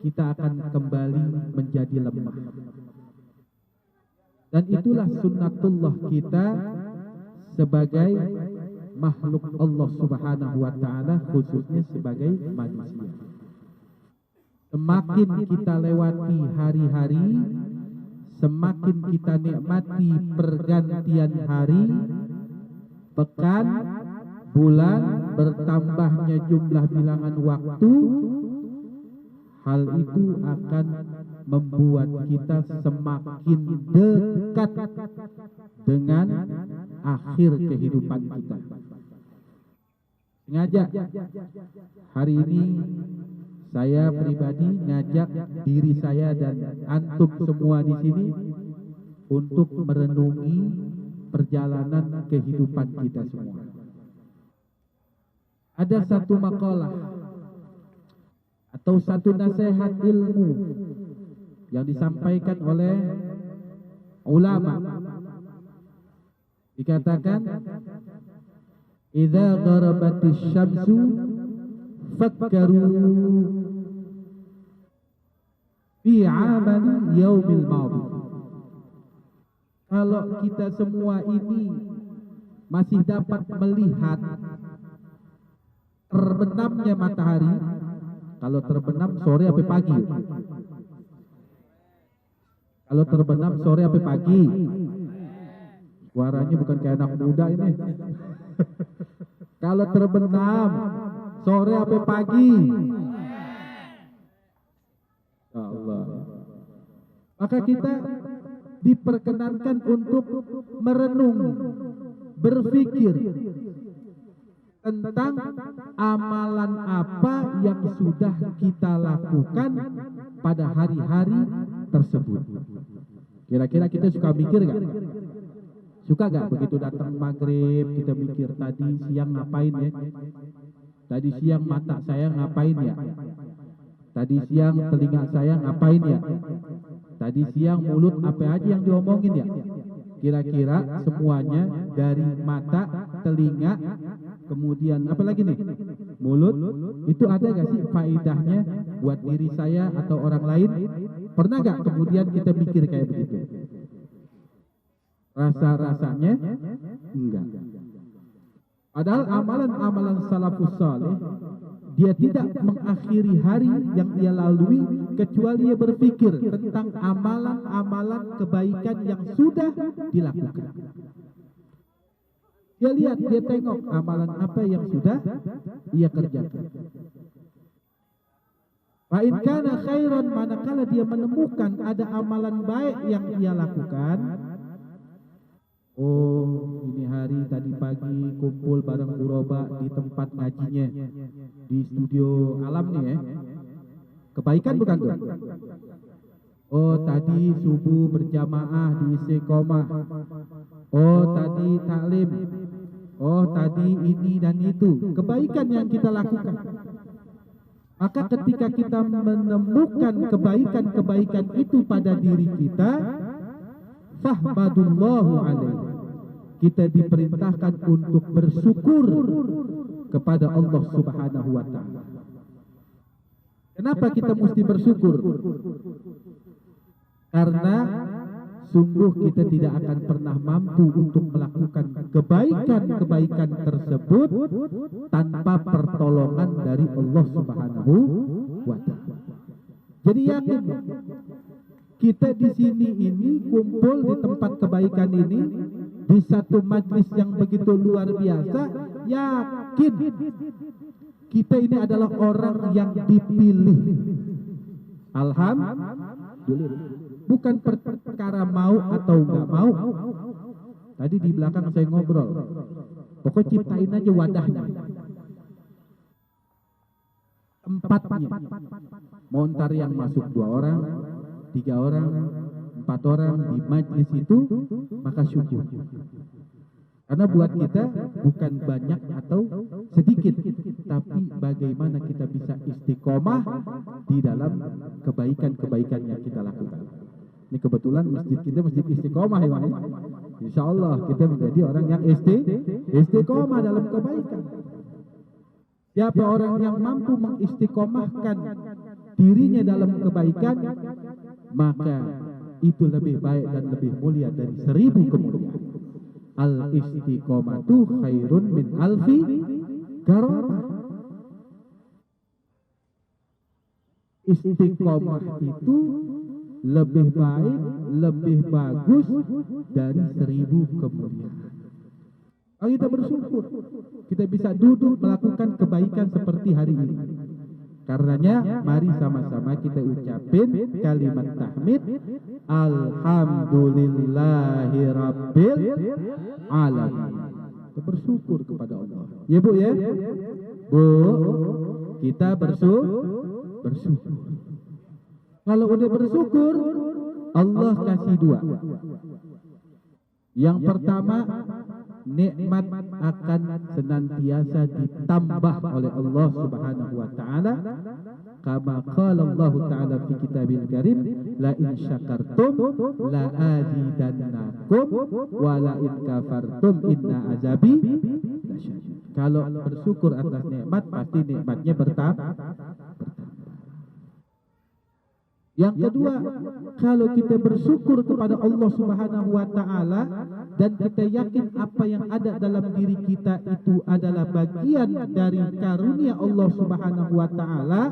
[SPEAKER 7] kita akan kembali menjadi lemah. Dan itulah sunnatullah kita sebagai makhluk Allah Subhanahu wa taala, khususnya sebagai manusia. Semakin kita lewati hari-hari, semakin kita nikmati pergantian hari, pekan, bulan, bertambahnya jumlah bilangan waktu, hal itu akan membuat kita semakin dekat dengan akhir kehidupan kita. Sengaja hari ini saya pribadi ngajak diri saya dan antum semua di sini untuk merenungi perjalanan kehidupan kita semua. Ada satu makalah atau satu nasihat ilmu yang disampaikan oleh ulama. Dikatakan, "Idza gharabatis syamsu fakkaru fi 'amali yaumil madhi." Kalau kita semua ini masih dapat melihat terbenamnya matahari, kalau terbenam sore sampai pagi. Kalau terbenam sore sampai pagi. Suaranya bukan kayak anak muda ini. Kalau terbenam sore sampai pagi. Ya Allah. Maka kita diperkenankan untuk merenung, berpikir tentang amalan apa yang sudah kita lakukan pada hari-hari tersebut. Kira-kira kita suka mikir gak? Suka gak begitu datang maghrib kita mikir, tadi siang ngapain ya? Tadi siang mata saya ngapain ya? Tadi siang telinga saya ngapain ya? Tadi siang mulut apa aja yang diomongin ya? Kira-kira semuanya dari mata, telinga, kemudian apa lagi nih? Mulut, itu ada gak sih faedahnya buat diri saya atau orang lain? Pernah gak kemudian kita mikir kayak begitu? Rasa-rasanya enggak. Padahal amalan-amalan salafus saleh, dia tidak mengakhiri hari yang dia lalui kecuali dia berpikir tentang amalan-amalan kebaikan yang sudah dilakukan. Dia lihat, dia tengok amalan apa yang sudah dia kerjakan. Fa in kana khairan, manakala dia menemukan ada amalan baik yang dia lakukan, oh, ini hari tadi pagi kumpul bareng Uroba di tempat ngajinya di studio alam nih ya. Kebaikan bukan tuh? Oh, tadi subuh berjamaah di Istiqomah. Oh, tadi taklim. Oh, tadi ini dan itu. Kebaikan yang kita lakukan. Maka ketika kita menemukan kebaikan-kebaikan itu pada diri kita, fahmadullahu alaihi, kita diperintahkan untuk bersyukur kepada Allah Subhanahu wa taala. Kenapa kita mesti bersyukur? Karena sungguh kita tidak akan pernah mampu untuk melakukan kebaikan-kebaikan tersebut tanpa pertolongan dari Allah Subhanahu wa taala. Jadi yakin, kita di sini ini kumpul di tempat kebaikan ini, di satu majlis yang begitu luar biasa, yakin kita ini adalah orang yang dipilih. Alhamdulillah. Bukan perkara mau atau enggak mau. Tadi di belakang saya ngobrol, pokoknya ciptain aja wadahnya, tempatnya. Mau ntar yang masuk 2 orang, 3 orang, 4 orang di majlis itu, maka syukur. Karena buat kita bukan banyak atau sedikit, tapi bagaimana kita bisa istiqomah di dalam kebaikan-kebaikan yang kita lakukan. Ini kebetulan masjid kita masjid istiqomah ya, Pak. Insya Allah kita menjadi orang yang istiqomah dalam kebaikan. Siapa orang yang mampu mengistiqomahkan dirinya dalam kebaikan, maka itu lebih baik dan lebih mulia dari 1000 kemuliaan. Al-istiqomatu khairun min alfi garobah. Istiqomah itu lebih baik, lebih bagus dari 1000 kemuliaan. Kalau kita bersyukur, kita bisa duduk melakukan kebaikan seperti hari ini. Karenanya, mari sama-sama kita ucapin kalimat tahmid. Alhamdulillahi Rabbil Alamin. Kita bersyukur kepada Allah. Ya Bu ya? Bu, kita bersyukur. Kalau udah bersyukur, Allah kasih 2. Yang pertama, nikmat akan senantiasa ditambah oleh Allah Subhanahu wa taala. Kama qala Allah taala fi kitabil karim, la in syakartum la azidannakum wa la in kafartum inna azabi lasyadid. Kalau bersyukur atas nikmat, pasti nikmatnya bertambah. Yang kedua, kalau kita bersyukur kepada Allah Subhanahu wa taala dan kita yakin apa yang ada dalam diri kita itu adalah bagian dari karunia Allah Subhanahu wa taala,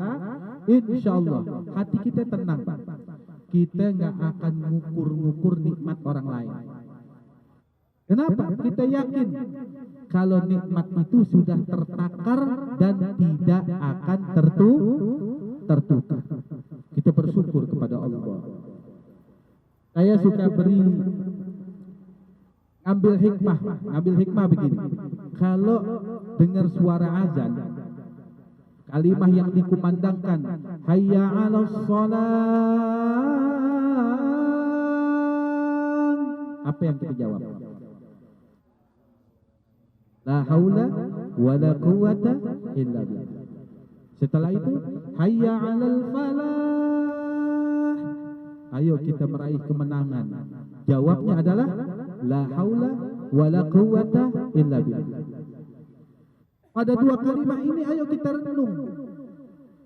[SPEAKER 7] insyaallah hati kita tenang. Kita nggak akan ngukur-ngukur nikmat orang lain. Kenapa? Kita yakin kalau nikmat itu sudah tertakar dan tidak akan tertukar. Kita bersyukur kepada Allah. Saya suka ambil hikmah begini. Kalau dengar suara azan, kalimah yang dikumandangkan, hayya 'alas shalah, apa yang kita jawab? La haula wala quwwata illa billah. Setelah itu, hayya 'alal falah. Ayo kita meraih kemenangan. Jawabnya adalah la haula wala quwwata illa billah. Pada 2 kalimat ini ayo kita renung.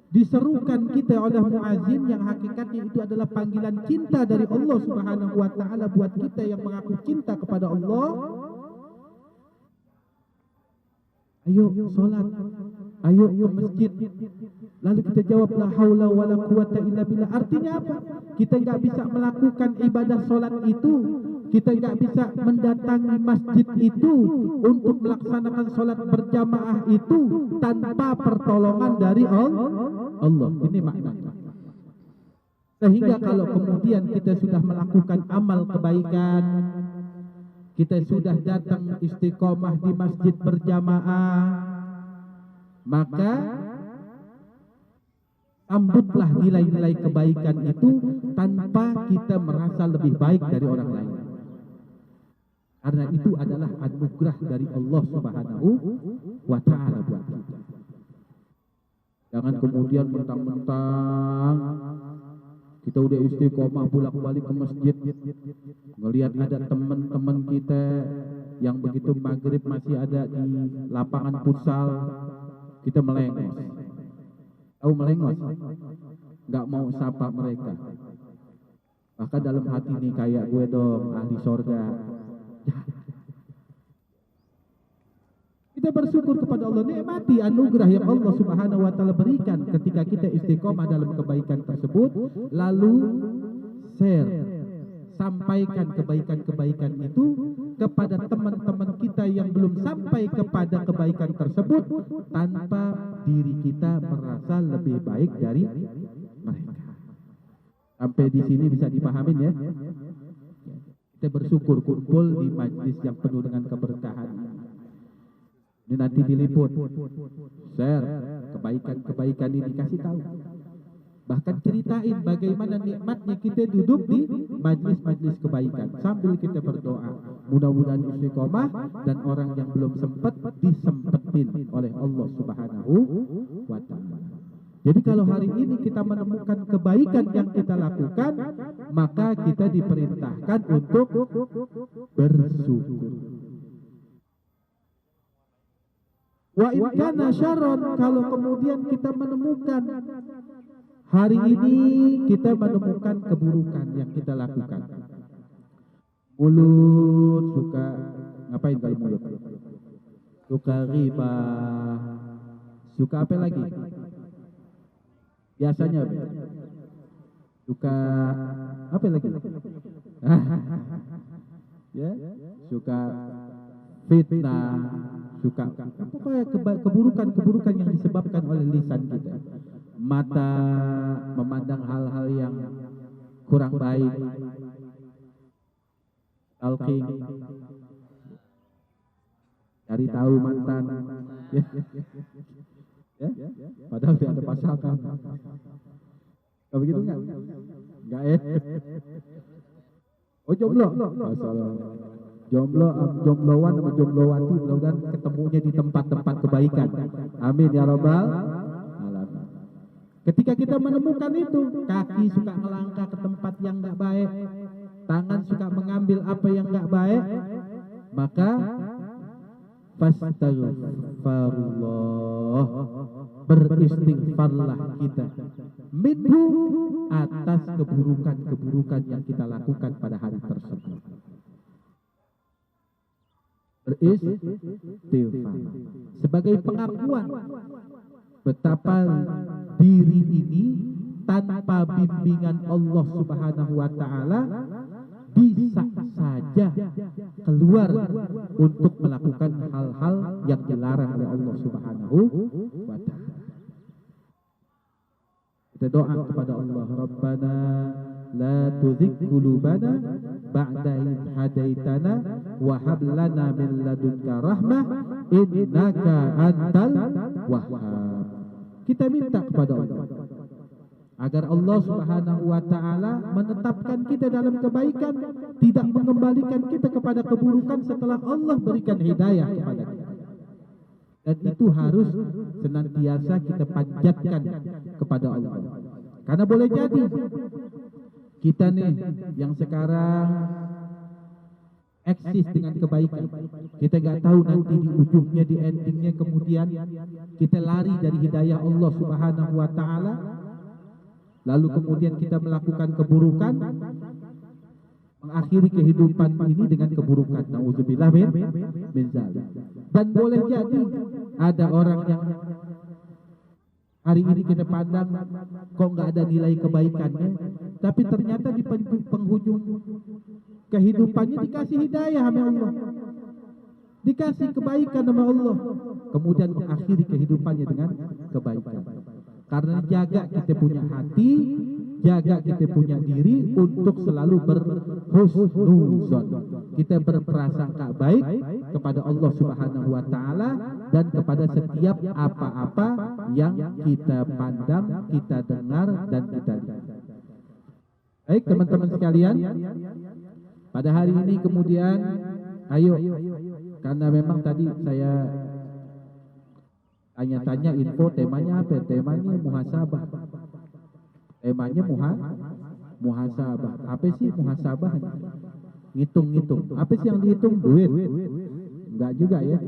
[SPEAKER 7] Diserukan kita oleh muazin yang hakikatnya itu adalah panggilan cinta dari Allah Subhanahu wa taala buat kita yang mengaku cinta kepada Allah. Ayo sholat, ayo ke masjid. Lalu kita jawab la haula wala quwata illa billah. Artinya apa? Kita nggak bisa melakukan ibadah sholat itu, kita nggak bisa mendatangi masjid itu untuk melaksanakan sholat berjamaah itu tanpa pertolongan dari Allah. Ini maknanya. Sehingga kalau kemudian kita sudah melakukan amal kebaikan, kita sudah datang istiqomah di masjid berjamaah, maka sambutlah nilai-nilai kebaikan itu tanpa kita merasa lebih baik dari orang lain. Karena itu adalah anugerah dari Allah Subhanahu wa taala buat kita. Jangan kemudian mentang-mentang kita udah istiqomah bolak-balik ke masjid, ngelihat ada teman-teman kita yang begitu maghrib masih ada di lapangan futsal, kita melengos. Tahu melengos? Nggak mau sapa mereka. Bahkan dalam hati nih, kayak gue dong, ahli sorga. Kita bersyukur kepada Allah, nikmati anugerah yang Allah Subhanahu wa taala berikan ketika kita istiqomah dalam kebaikan tersebut, lalu share, sampaikan kebaikan-kebaikan itu kepada teman-teman kita yang belum sampai kepada kebaikan tersebut tanpa diri kita merasa lebih baik dari mereka. Sampai di sini bisa dipahamin ya? Kita bersyukur kumpul di majlis yang penuh dengan keberkahan. Ini nanti diliput, share kebaikan-kebaikan ini, kasih tahu. Bahkan ceritain bagaimana nikmatnya kita duduk di majlis-majlis kebaikan sambil kita berdoa. Mudah-mudahan istiqomah dan orang yang belum sempat disempetin oleh Allah Subhanahu wa taala. Jadi kalau hari ini kita menemukan kebaikan yang kita lakukan, maka kita diperintahkan untuk bersyukur. Wa in kana syarron, kalau kemudian kita menemukan hari ini kita menemukan keburukan yang kita lakukan. Mulut suka ngapain kalau mulut? Suka ghibah. Suka apa lagi? Biasanya apa? Suka apa lagi? Ya, suka fitnah, suka pokoknya keburukan-keburukan yang disebabkan oleh lisan kita. Mata memandang hal-hal yang kurang baik, stalking, cari tahu mantan, ya, padahal tidak ada pasangan. Kalau begitu enggak? Enggak ya? Oh jomblo? Masalah. Jombloan sama jomblowati mudah-mudahan ketemunya di tempat-tempat kebaikan. Amin ya rabbal alamin. Ketika kita menemukan itu, kaki suka melangkah ke tempat yang enggak baik, tangan suka mengambil apa yang enggak baik, maka fastaghfirullah, beristighfarlah kita minhu, atas keburukan-keburukan yang kita lakukan pada hari tersebut. Beristighfar sebagai pengakuan betapa diri ini tanpa bimbingan Allah Subhanahu wa taala bisa saja keluar untuk melakukan hal-hal yang dilarang oleh Allah Subhanahu wa taala. Kita doa kepada Allah, Rabbana la tuzigh qulubana ba'da idh hadaitana wa hab lana min ladunka rahmah innaka antal wahhab. Kita minta kepada Allah agar Allah Subhanahu wa taala menetapkan kita dalam kebaikan, tidak mengembalikan kita kepada keburukan setelah Allah berikan hidayah kepada kita. Dan itu harus senantiasa kita panjatkan kepada Allah. Karena boleh jadi kita nih yang sekarang eksis dengan kebaikan, kita gak tahu nanti di ujungnya, di endingnya kemudian kita lari dari hidayah Allah Subhanahu wa taala, lalu kemudian kita melakukan keburukan, mengakhiri kehidupan ini dengan keburukan. Nauzubillah min zalik. Dan boleh jadi ada orang yang hari ini kita pandang kok nggak ada nilai kebaikannya, tapi ternyata di penghujung kehidupannya dikasih hidayah sama Allah, dikasih kebaikan sama Allah, kemudian mengakhiri kehidupannya dengan kebaikan. Karena jaga kita punya hati, jaga kita punya diri untuk selalu berhusnuzon. Kita berprasangka baik kepada Allah Subhanahu wa taala dan kepada setiap apa-apa yang kita pandang, kita dengar dan kita lihat. Baik teman-teman sekalian, pada hari ini kemudian ayo, karena memang tadi saya tanya-tanya info temanya apa? Temanya muhasabah. Temanya muhasabah. Apa sih muhasabah? Ngitung-ngitung. Apa sih yang dihitung? Duit. Enggak juga ya.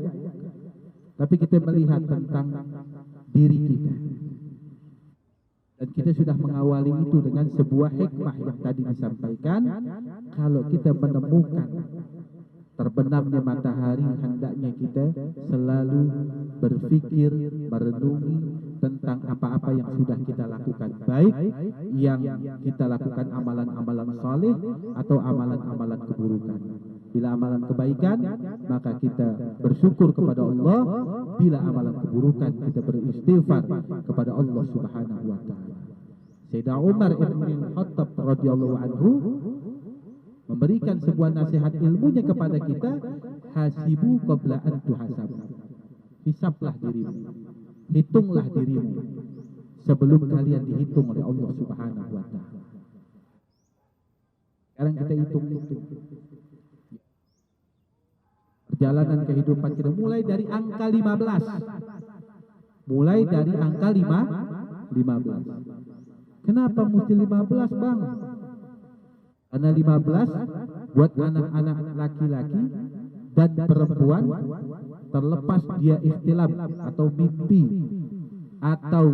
[SPEAKER 7] Tapi kita melihat tentang diri kita. Dan kita sudah mengawali itu dengan sebuah hikmah yang tadi disampaikan. Kalau kita menemukan terbenamnya matahari, hendaknya kita selalu berpikir, merenungi tentang apa-apa yang sudah kita lakukan baik, yang kita lakukan amalan-amalan saleh atau amalan-amalan keburukan. Bila amalan kebaikan, maka kita bersyukur kepada Allah. Bila amalan keburukan, kita beristighfar kepada Allah Subhanahu wa taala. Sayyidina Umar bin Khattab radhiyallahu anhu memberikan sebuah nasihat ilmunya kepada kita, hasibu qabla an tuhasabu. Hisablah dirimu, hitunglah dirimu sebelum kalian dihitung oleh Allah Subhanahu wa taala. Sekarang kita hitung. perjalanan kehidupan kita mulai dari angka 15. Mulai dari angka 15. Kenapa mesti 15, Bang? Karena 15 buat anak-anak laki-laki dan perempuan, terlepas dia ikhtilam atau mimpi atau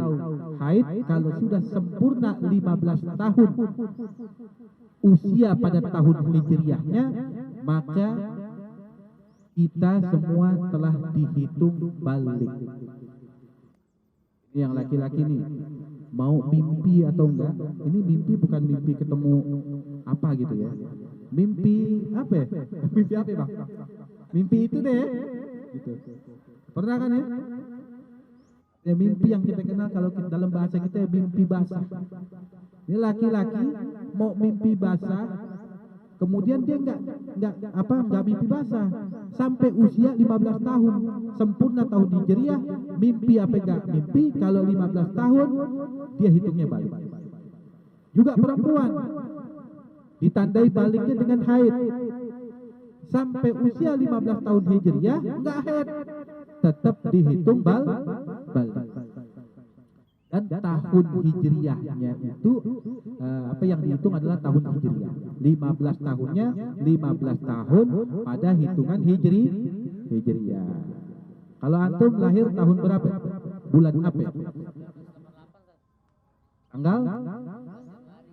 [SPEAKER 7] haid, kalau sudah sempurna 15 tahun usia pada tahun hijriahnya, maka kita semua telah dihitung balik. Ini yang laki-laki nih, mau mimpi atau enggak, ini mimpi bukan mimpi ketemu apa gitu ya. Mimpi apa ya? Mimpi apa, Bang? Mimpi itu deh, gitu. Pernah kan ya? Ya, mimpi yang kita kenal kalau kita, dalam bahasa kita ya, mimpi basah. Ini laki-laki mau mimpi basah, kemudian dia enggak mimpi basah sampai usia 15 tahun, sempurna tahun hijriah, mimpi apa enggak mimpi, kalau 15 tahun dia hitungnya balik. Juga perempuan ditandai baliknya dengan haid. Sampai usia 15 tahun hijriah enggak haid, tetap dihitung balik. Dan tahun hijriahnya itu apa yang dihitung adalah tahun hijriah. 15 tahunnya 15 tahun pada hitungan hijriah. Kalau antum lahir tahun berapa? Bulan apa? Tanggal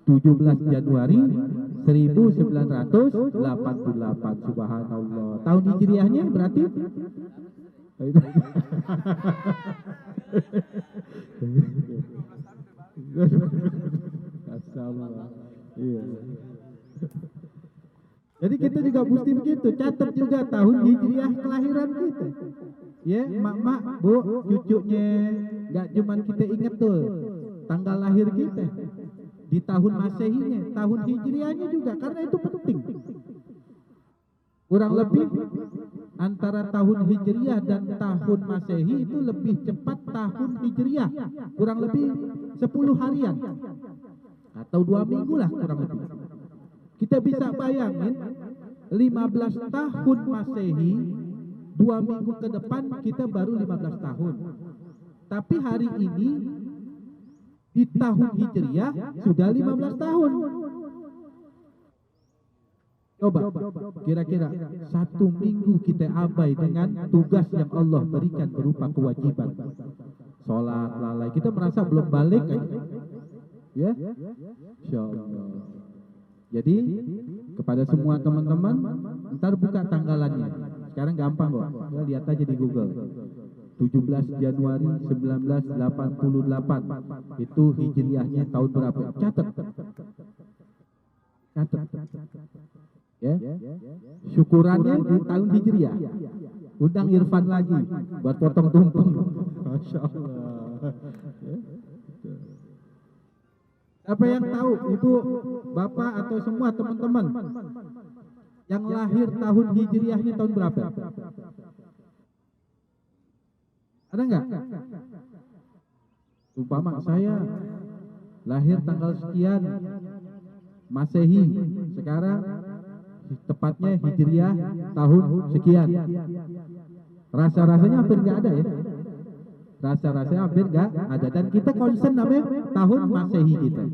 [SPEAKER 7] 17 Januari 1988. Subhanallah. Tahun hijriahnya berarti iya. Jadi kita juga mesti begitu, catat juga tahun hijriah kelahiran kita. Ya, mak-mak, bu, cucunya, nggak cuman kita ingat tuh tanggal lahir kita, di tahun masehinya, tahun hijriahnya juga, karena itu penting. Kurang lebih antara tahun hijriah dan tahun masehi itu lebih cepat tahun hijriah, kurang lebih 10 harian atau 2 minggu lah kurang lebih. Kita bisa bayangin 15 tahun masehi, 2 minggu ke depan kita baru 15 tahun. Tapi hari ini di tahun hijriah sudah 15 tahun. Coba, kira-kira 1 minggu kita abai dengan tugas yang Allah berikan berupa kewajiban. Sholat, lalai, kita merasa belum balik kan? Ya? Insyaallah. Jadi, kepada semua teman-teman, ntar buka tanggalannya. Sekarang gampang kok, ya, lihat aja di Google. 17 Januari 1988. Itu hijriahnya tahun berapa? Catat. Ya, syukurannya di tahun hijriah. Undang Irfan lagi buat potong tumpeng. Masya Allah. Apa yang tahu, ibu, bapak atau semua teman-teman yang lahir tahun hijriahnya tahun berapa? Ada nggak? Umpama saya lahir tanggal sekian Masehi, sekarang tepatnya hijriah tahun sekian. Rasa-rasanya hampir nggak ada ya. Rasa-rasanya hampir nggak ada, dan kita concern namanya tahun Masehi kita.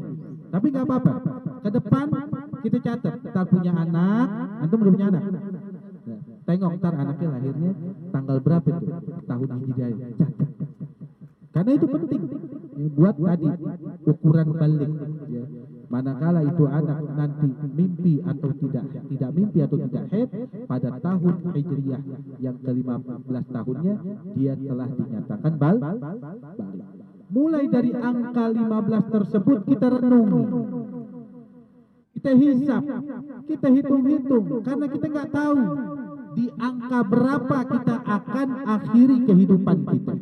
[SPEAKER 7] Tapi nggak apa-apa. Ke depan kita catat, kita punya anak, antum udah punya anak. Nah, tengok ntar anaknya lahirnya tanggal berapa itu, tahun hijriah. Catat. Karena itu penting buat tadi ukuran balik. Ya. Manakala itu anak nanti mimpi atau tidak mimpi atau tidak haid pada tahun hijriah yang ke-15 tahunnya, dia telah dinyatakan balik. Mulai dari angka 15 tersebut kita renungi, kita hisap, kita hitung-hitung, karena kita nggak tahu di angka berapa kita akan akhiri kehidupan kita.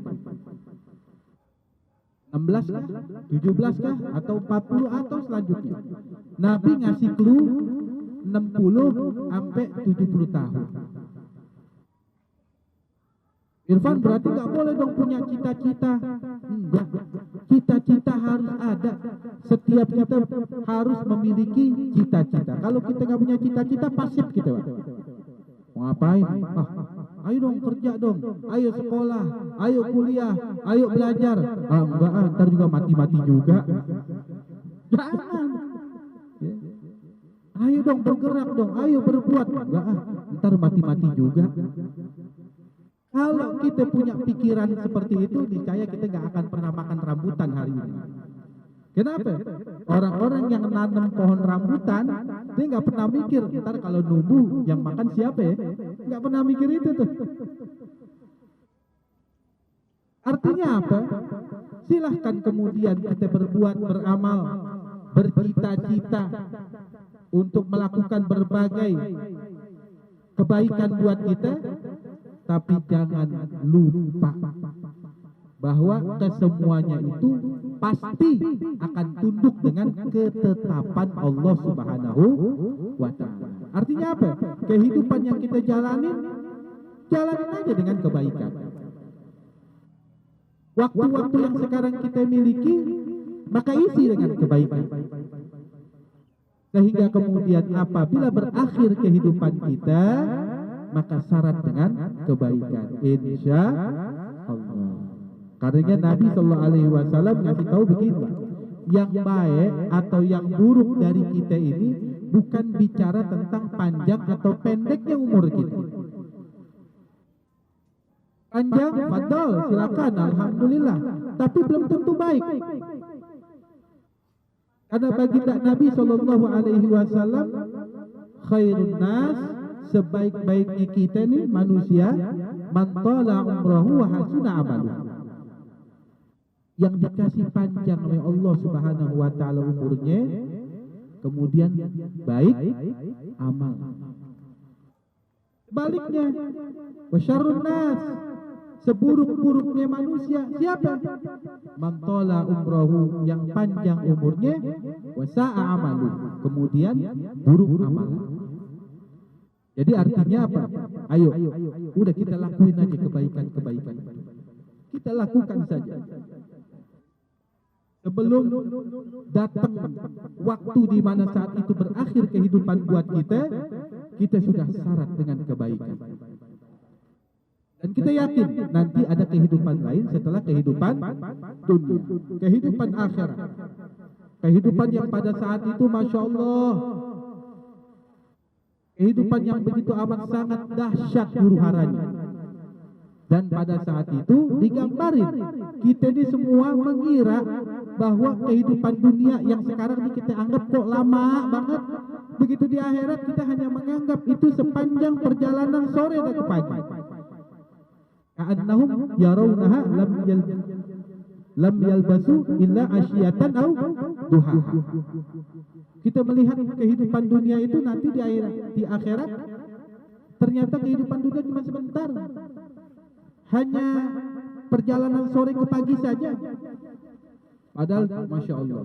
[SPEAKER 7] 16 kah, 17 kah, atau 40 atau selanjutnya. Nabi ngasih clue 60 sampai 70 tahun. Irfan, berarti nggak boleh dong punya cita-cita. Enggak, cita-cita harus ada. Setiap kita harus memiliki cita-cita. Kalau kita nggak punya cita-cita, pasif kita, Pak. Mau ngapain? Ayo dong kerja dong, ayo sekolah, ayo kuliah, ayo belajar. Ah, enggak, ntar juga mati-mati juga. Jangan. Ya. Ayo dong bergerak dong, ayo berbuat. Enggak, ntar mati-mati juga. Kalau kita punya pikiran seperti itu, niscaya kita nggak akan pernah makan rambutan hari ini. Kenapa? Orang-orang yang nanam pohon rambutan, dia nggak pernah mikir, ntar kalau numbuh yang makan siapa ya? Nggak pernah mikir itu tuh. Artinya apa? Silahkan kemudian kita berbuat, beramal, bercita-cita untuk melakukan berbagai kebaikan buat kita, tapi jangan lupa bahwa kesemuanya itu pasti akan tunduk dengan ketetapan Allah Subhanahu wa Ta'ala. Artinya apa? Kehidupan yang kita jalanin aja dengan kebaikan. Waktu-waktu yang sekarang kita miliki, maka isi dengan kebaikan. Sehingga kemudian apabila berakhir kehidupan kita, maka syarat dengan kebaikan. Insya Allah. Karena Nabi Shallallahu Alaihi Wasallam ngasih tahu begini, yang baik atau yang buruk dari kita ini bukan bicara tentang panjang atau pendeknya umur kita. Panjang, fadal, silakan, alhamdulillah. Tapi belum tentu baik. Karena baginda Nabi Shallallahu Alaihi Wasallam, khairun nas, sebaik-baiknya kita nih manusia, man tala umrahu wa hasuna amaluhu. Yang dikasih panjang oleh Allah Subhanahu wa Ta'ala umurnya, kemudian baik amal. Sebaliknya, wasyarrun nas, seburuk-buruknya manusia siapa? Man tala umrahu, yang panjang umurnya, wa sa'a amalu, kemudian buruk amalan. Jadi artinya apa? Ayo, udah kita lakuin aja kebaikan-kebaikan. Kita lakukan saja. Sebelum datang waktu di mana saat itu berakhir kehidupan buat kita sudah syarat dengan kebaikan. Dan kita yakin nanti ada kehidupan lain setelah kehidupan dunia, kehidupan akhirat. Kehidupan yang pada saat itu Masya Allah, kehidupan yang begitu amat sangat dahsyat huru haranya. Dan pada saat itu digambarin, kita ini semua mengira bahwa kehidupan dunia yang sekarang ini kita anggap kok lama banget. Begitu di akhirat kita hanya menganggap itu sepanjang perjalanan sore dan pagi. Ka'annahum yarawnaha lam yalbasu illa asyiyatan au duhaha. Kita melihat kehidupan dunia itu nanti di akhirat ternyata kehidupan dunia cuma sebentar. Hanya perjalanan sore ke pagi saja. Padahal Masya Allah,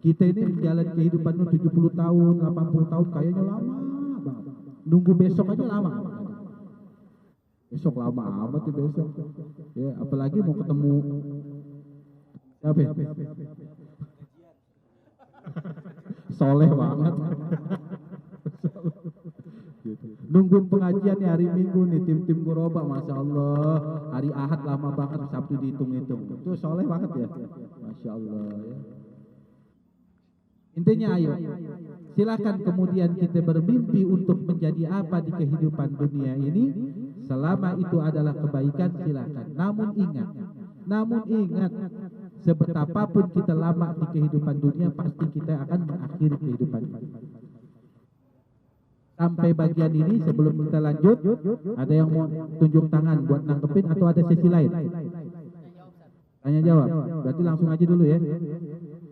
[SPEAKER 7] kita ini jalan kehidupan 70 tahun, 80 tahun kayaknya lama banget. Nunggu besok aja lama. Besok lama amat ya besok. Ya, apalagi mau ketemu siapa ya? Soleh banget. Nungguin pengajian nih hari Minggu nih, tim-tim Goroba, Masya Allah. Hari Ahad lama banget, Sabtu dihitung-hitung. Itu soleh banget ya, Masya Allah ya. Intinya ayo, silakan kemudian kita bermimpi untuk menjadi apa di kehidupan dunia ini. Selama itu adalah kebaikan, silakan. Namun ingat, sebetapapun kita lama di kehidupan dunia, pasti kita akan mengakhiri kehidupan ini. Sampai bagian ini sebelum kita lanjut, ada yang mau tunjuk tangan buat nangkepin atau ada sesi lain? Tanya jawab. Berarti langsung aja dulu ya.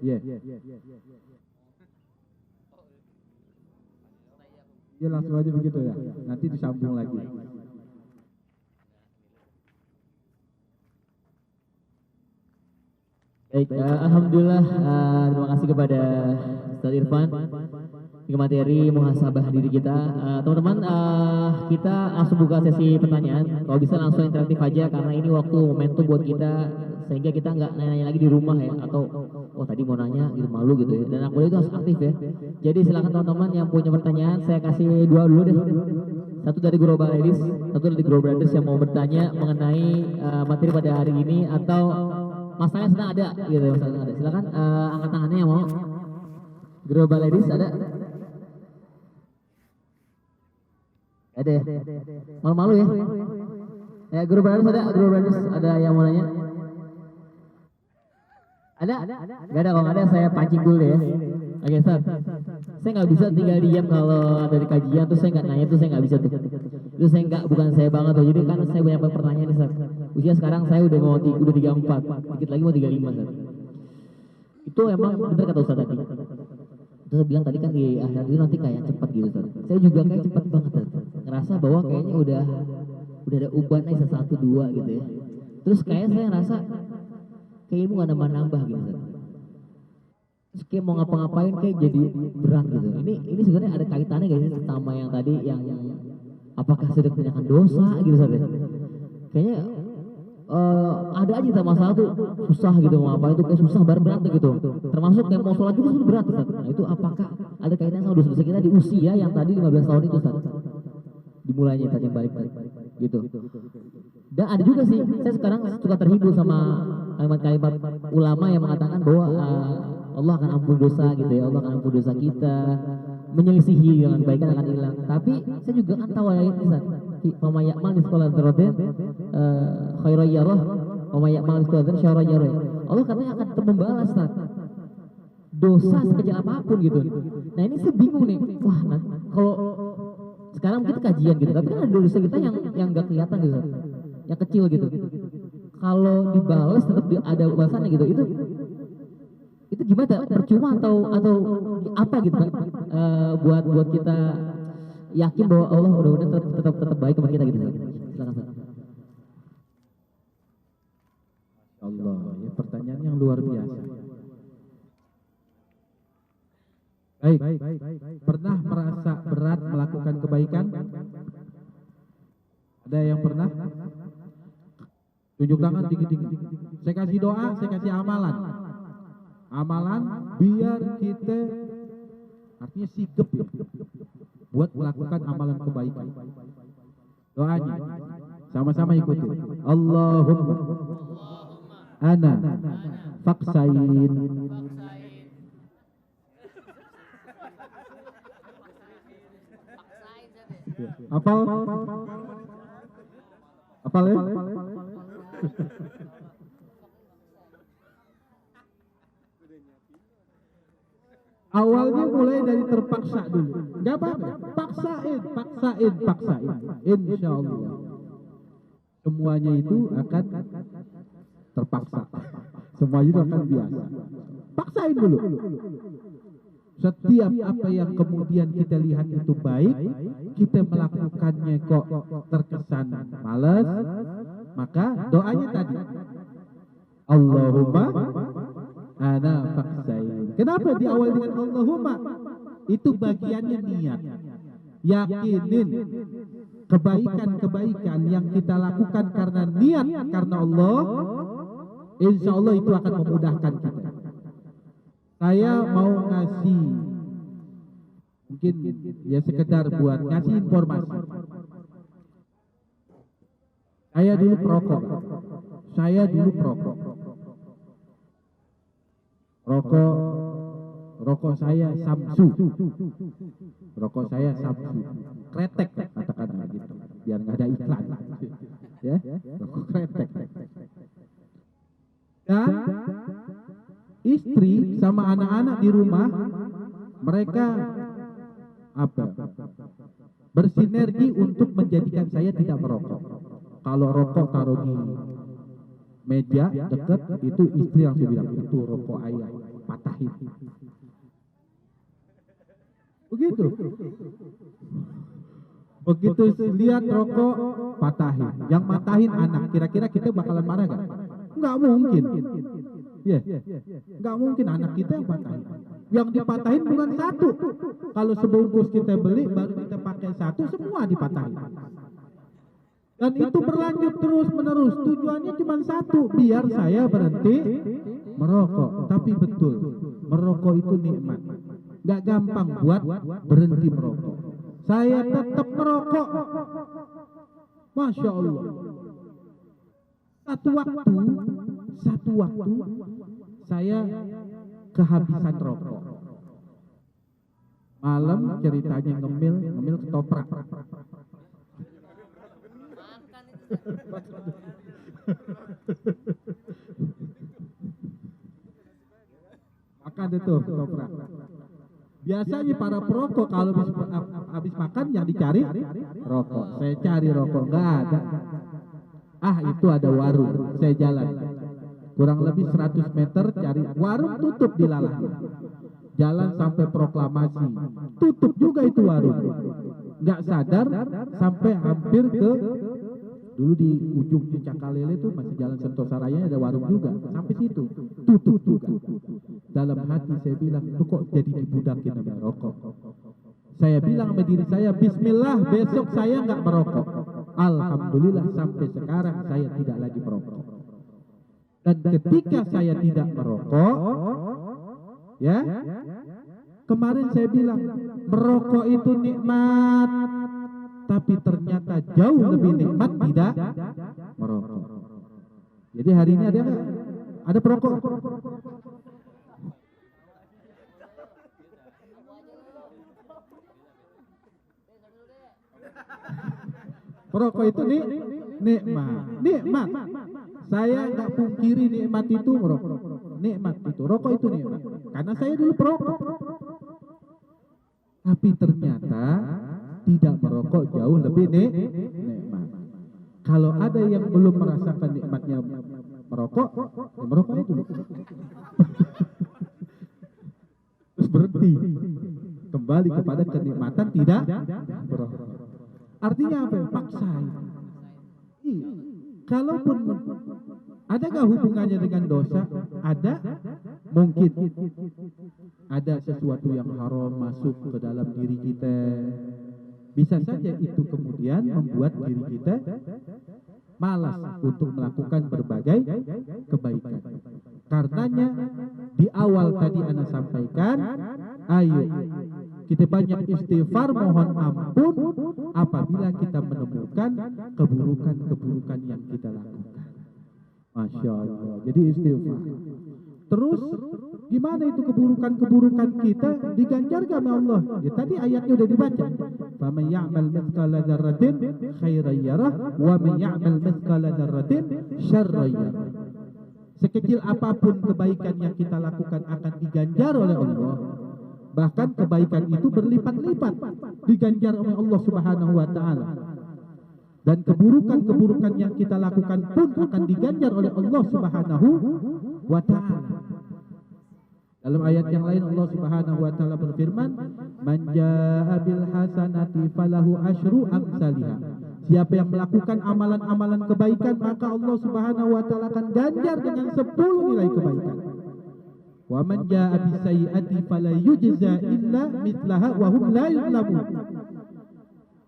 [SPEAKER 7] Iya. Ya langsung aja begitu ya. Nanti disambung lagi.
[SPEAKER 1] Baik, alhamdulillah, terima kasih kepada Ustaz Irfan di materi muhasabah diri kita. Teman-teman, kita langsung buka sesi pertanyaan. Kalau bisa langsung interaktif aja karena ini waktu momentum buat kita, sehingga kita nggak nanya lagi di rumah ya, atau oh tadi mau nanya gitu malu gitu ya. Dan aku itu harus aktif ya. Jadi silakan teman-teman yang punya pertanyaan, saya kasih dua dulu deh. satu dari Global Ladies, satu dari Global Brothers yang mau bertanya mengenai materi pada hari ini atau masalahnya sedang ada gitu, masalahnya ada. Silakan angkat tangannya yang mau. Global Ladies ada? Ada ya? Malu-malu ya? Ya, Global Brothers ada? Global Brothers ada yang mau nanya? Ada? Gak ada, kalau nggak ada saya pancing dulu ya. Oke, Ustaz. Saya nggak bisa tinggal diam kalau ada di kajian tuh saya nggak nanya tuh saya nggak bisa tuh. Itu saya nggak, bukan saya banget tuh. Jadi kan saya banyak pertanyaan nih, Ustaz. Usia sekarang saya udah 34, dikit lagi mau 35, Ustaz. Itu emang benar kata Ustaz tadi. Terus bilang tadi kan di akhir itu nanti kayak cepat gitu, Ustaz. Saya juga kayak cepat banget, Ustaz. Ngerasa bahwa kayaknya udah ada uban aja 1, 2 gitu ya. Terus kayak saya ngerasa kayak ilmu gak nambah-nambah gitu, Ustaz. Terus kayak mau ngapa-ngapain kayak jadi berat gitu. Ini sebenarnya ada kaitannya gak sih sama yang tadi yang apakah sudah kebanyakan dosa gitu, Ustaz? Kayaknya ada aja sama masalah tuh susah gitu, mau ngapain tuh kayak susah berat gitu. Termasuk kayak mau sholat juga tuh berat, Ustaz. Nah itu apakah ada kaitannya sama dosa-dosa kita di usia yang tadi 15 tahun itu, Ustaz? Dimulainya tadi yang balik gitu. Dan ada juga sih, saya sekarang suka terhibur sama kalimat-kalimat ulama yang mengatakan bahwa Allah akan ampun dosa gitu ya, Allah akan ampun dosa kita, menyelisihi dengan kebaikan akan hilang. Tapi saya juga kan tahu ayat ini, Ustaz. Wa may ya'mal mithqala dzarratin khairan yarah wa may ya'mal mithqala dzarratin syarran yarah. Allah katanya akan tetap membalas, Ustaz. Dosa sekecil apapun gitu. Nah ini saya bingung nih. Wah, nah, kalau sekarang kita kajian gitu, tapi kan ada dosa kita yang enggak kelihatan gitu, Ustaz. Yang kecil gitu. Kalau dibalas tetap ada balasannya gitu. Itu gimana? Percuma atau apa gitu kan? Buat kita yakin bahwa Allah mudah-mudahan tetap baik kepada kita gitu. Silakan, Ustaz.
[SPEAKER 7] Allah, ya pertanyaan yang luar biasa. Baik, pernah merasa berat melakukan kebaikan? Ada yang pernah? Tunjuk tangan tinggi-tinggi. Saya kasih doa, saya kasih amalan. Amalan biar kita artinya sigap ya, buat melakukan amalan kebaikan. Doanya sama-sama ikuti. Allahumma ana faksain Apal ya? Awalnya mulai dari terpaksa dulu. Gak apa-apa. Paksain. Insya Allah. Semuanya itu akan terpaksa. Semuanya itu akan biasa. Paksain dulu. Setiap apa yang kemudian kita lihat itu baik, kita melakukannya kok terkesan malas, maka doanya tadi. Allahumma ana faksain. Kenapa di awal dengan Allahumma? Itu bagiannya niat. Yakinin kebaikan-kebaikan yang kita lakukan karena niat, karena Allah, insya Allah itu akan memudahkan kita. Saya mau ngasih, mungkin ya sekedar buat ngasih informasi. Saya dulu perokok. Rokok saya Samsu. Kretek katakanlah gitu. Biar nggak ada iklan. Ya, rokok kretek. Dan istri sama anak-anak di rumah mereka bersinergi untuk menjadikan saya tidak merokok. Kalau rokok taruh di meja dekat, itu istri langsung bilang itu rokok ayah, patahin. Begitu lihat rokok patahin, yang matahin anak, kira-kira kita bakalan marah gak? Nggak mungkin. Nggak mungkin anak kita yang patahin. Yang dipatahin bukan satu. Kalau sebungkus kita beli baru kita pakai satu, semua dipatahin. Dan itu berlanjut terus menerus. Tujuannya cuma satu, biar saya berhenti merokok. Tapi betul, merokok itu nikmat. Nggak gampang buat berhenti merokok. saya tetap merokok. Masya Allah. Satu waktu saya kehabisan rokok. Malam ceritanya ngemil ketoprak. Makan itu ketoprak. Biasanya para perokok kalau habis makan yang dicari rokok. Saya cari rokok, nggak ada. Itu ada warung, saya jalan. Kurang lebih 100 meter cari warung, tutup dilalahnya. Jalan sampai proklamasi, tutup juga itu warung. Nggak sadar sampai hampir ke dulu di ujungnya Cakalele itu masih jalan Sentosa Raya ada warung juga. Sampai situ tutup juga. Dalam hati saya bilang, itu kok jadi dibudakin sama rokok. Saya bilang sama diri saya, bismillah besok saya nggak merokok. Alhamdulillah sampai sekarang saya tidak lagi merokok. Dan ketika saya tidak merokok, ya, kemarin saya bilang merokok itu nikmat, tapi ternyata jauh lebih nikmat tidak merokok. Jadi hari ini ada perokok? Perokok itu nikmat. Saya nggak pungkiri nikmat itu merokok. Nikmat itu, rokok itu nikmat. Karena saya dulu perokok. Tapi ternyata tidak merokok jauh lebih nikmat. Kalau ada yang belum merasakan nikmatnya merokok, ya merokok itu. Terus berhenti. Kembali kepada kenikmatan tidak merokok. Artinya apa? Paksain. Iya. Kalaupun ada nggak hubungannya dengan dosa? Ada, mungkin. Ada sesuatu yang haram masuk ke dalam diri kita. Bisa saja itu kemudian membuat diri kita malas untuk melakukan berbagai kebaikan. Karenanya di awal tadi Ana sampaikan, ayo kita banyak istighfar, mohon ampun apabila kita menemukan keburukan-keburukan yang kita lakukan. Masya Allah. Jadi istighfar. Terus gimana itu keburukan-keburukan kita diganjarkan oleh Allah? Ya tadi ayatnya udah dibaca. Faman ya'mal mithqala dzarratin khairan yarah wa man ya'mal mithqala dzarratin syarran yarah. Sekecil apapun kebaikan yang kita lakukan akan diganjar oleh Allah. Bahkan kebaikan itu berlipat-lipat diganjar oleh Allah Subhanahu wa taala. Dan keburukan-keburukan yang kita lakukan pun akan diganjar oleh Allah Subhanahu wa taala. Dalam ayat yang lain Allah Subhanahu wa taala berfirman, "Man jaa'a bil hasanati falahu asyru amsalihha." Siapa yang melakukan amalan-amalan kebaikan, maka Allah Subhanahu wa taala akan ganjar dengan 10 nilai kebaikan. Wa man jaa'a bis sayyi'ati fala yujza illa mithlaha wa hum la yuzlamun.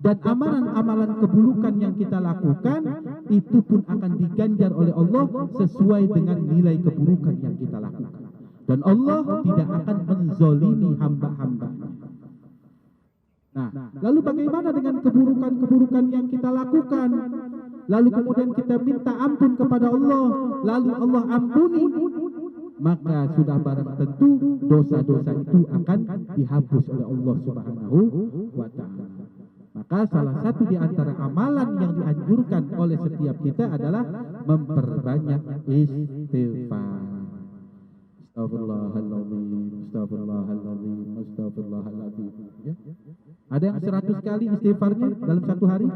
[SPEAKER 7] Dan amalan-amalan keburukan yang kita lakukan itu pun akan diganjar oleh Allah sesuai dengan nilai keburukan yang kita lakukan. Dan Allah tidak akan menzolimi hamba-hambanya. Nah, lalu bagaimana dengan keburukan-keburukan yang kita lakukan? Lalu kemudian kita minta ampun kepada Allah, lalu Allah ampuni, maka sudah barang tentu dosa-dosa itu akan dihapus oleh Allah Subhanahu wa taala. Maka salah satu di antara amalan yang dianjurkan oleh setiap kita adalah memperbanyak istighfar. Astagfirullahaladzim, astagfirullahaladzim, astagfirullahaladzim. Ya? Ada yang 100 kali istighfarnya dalam satu hari?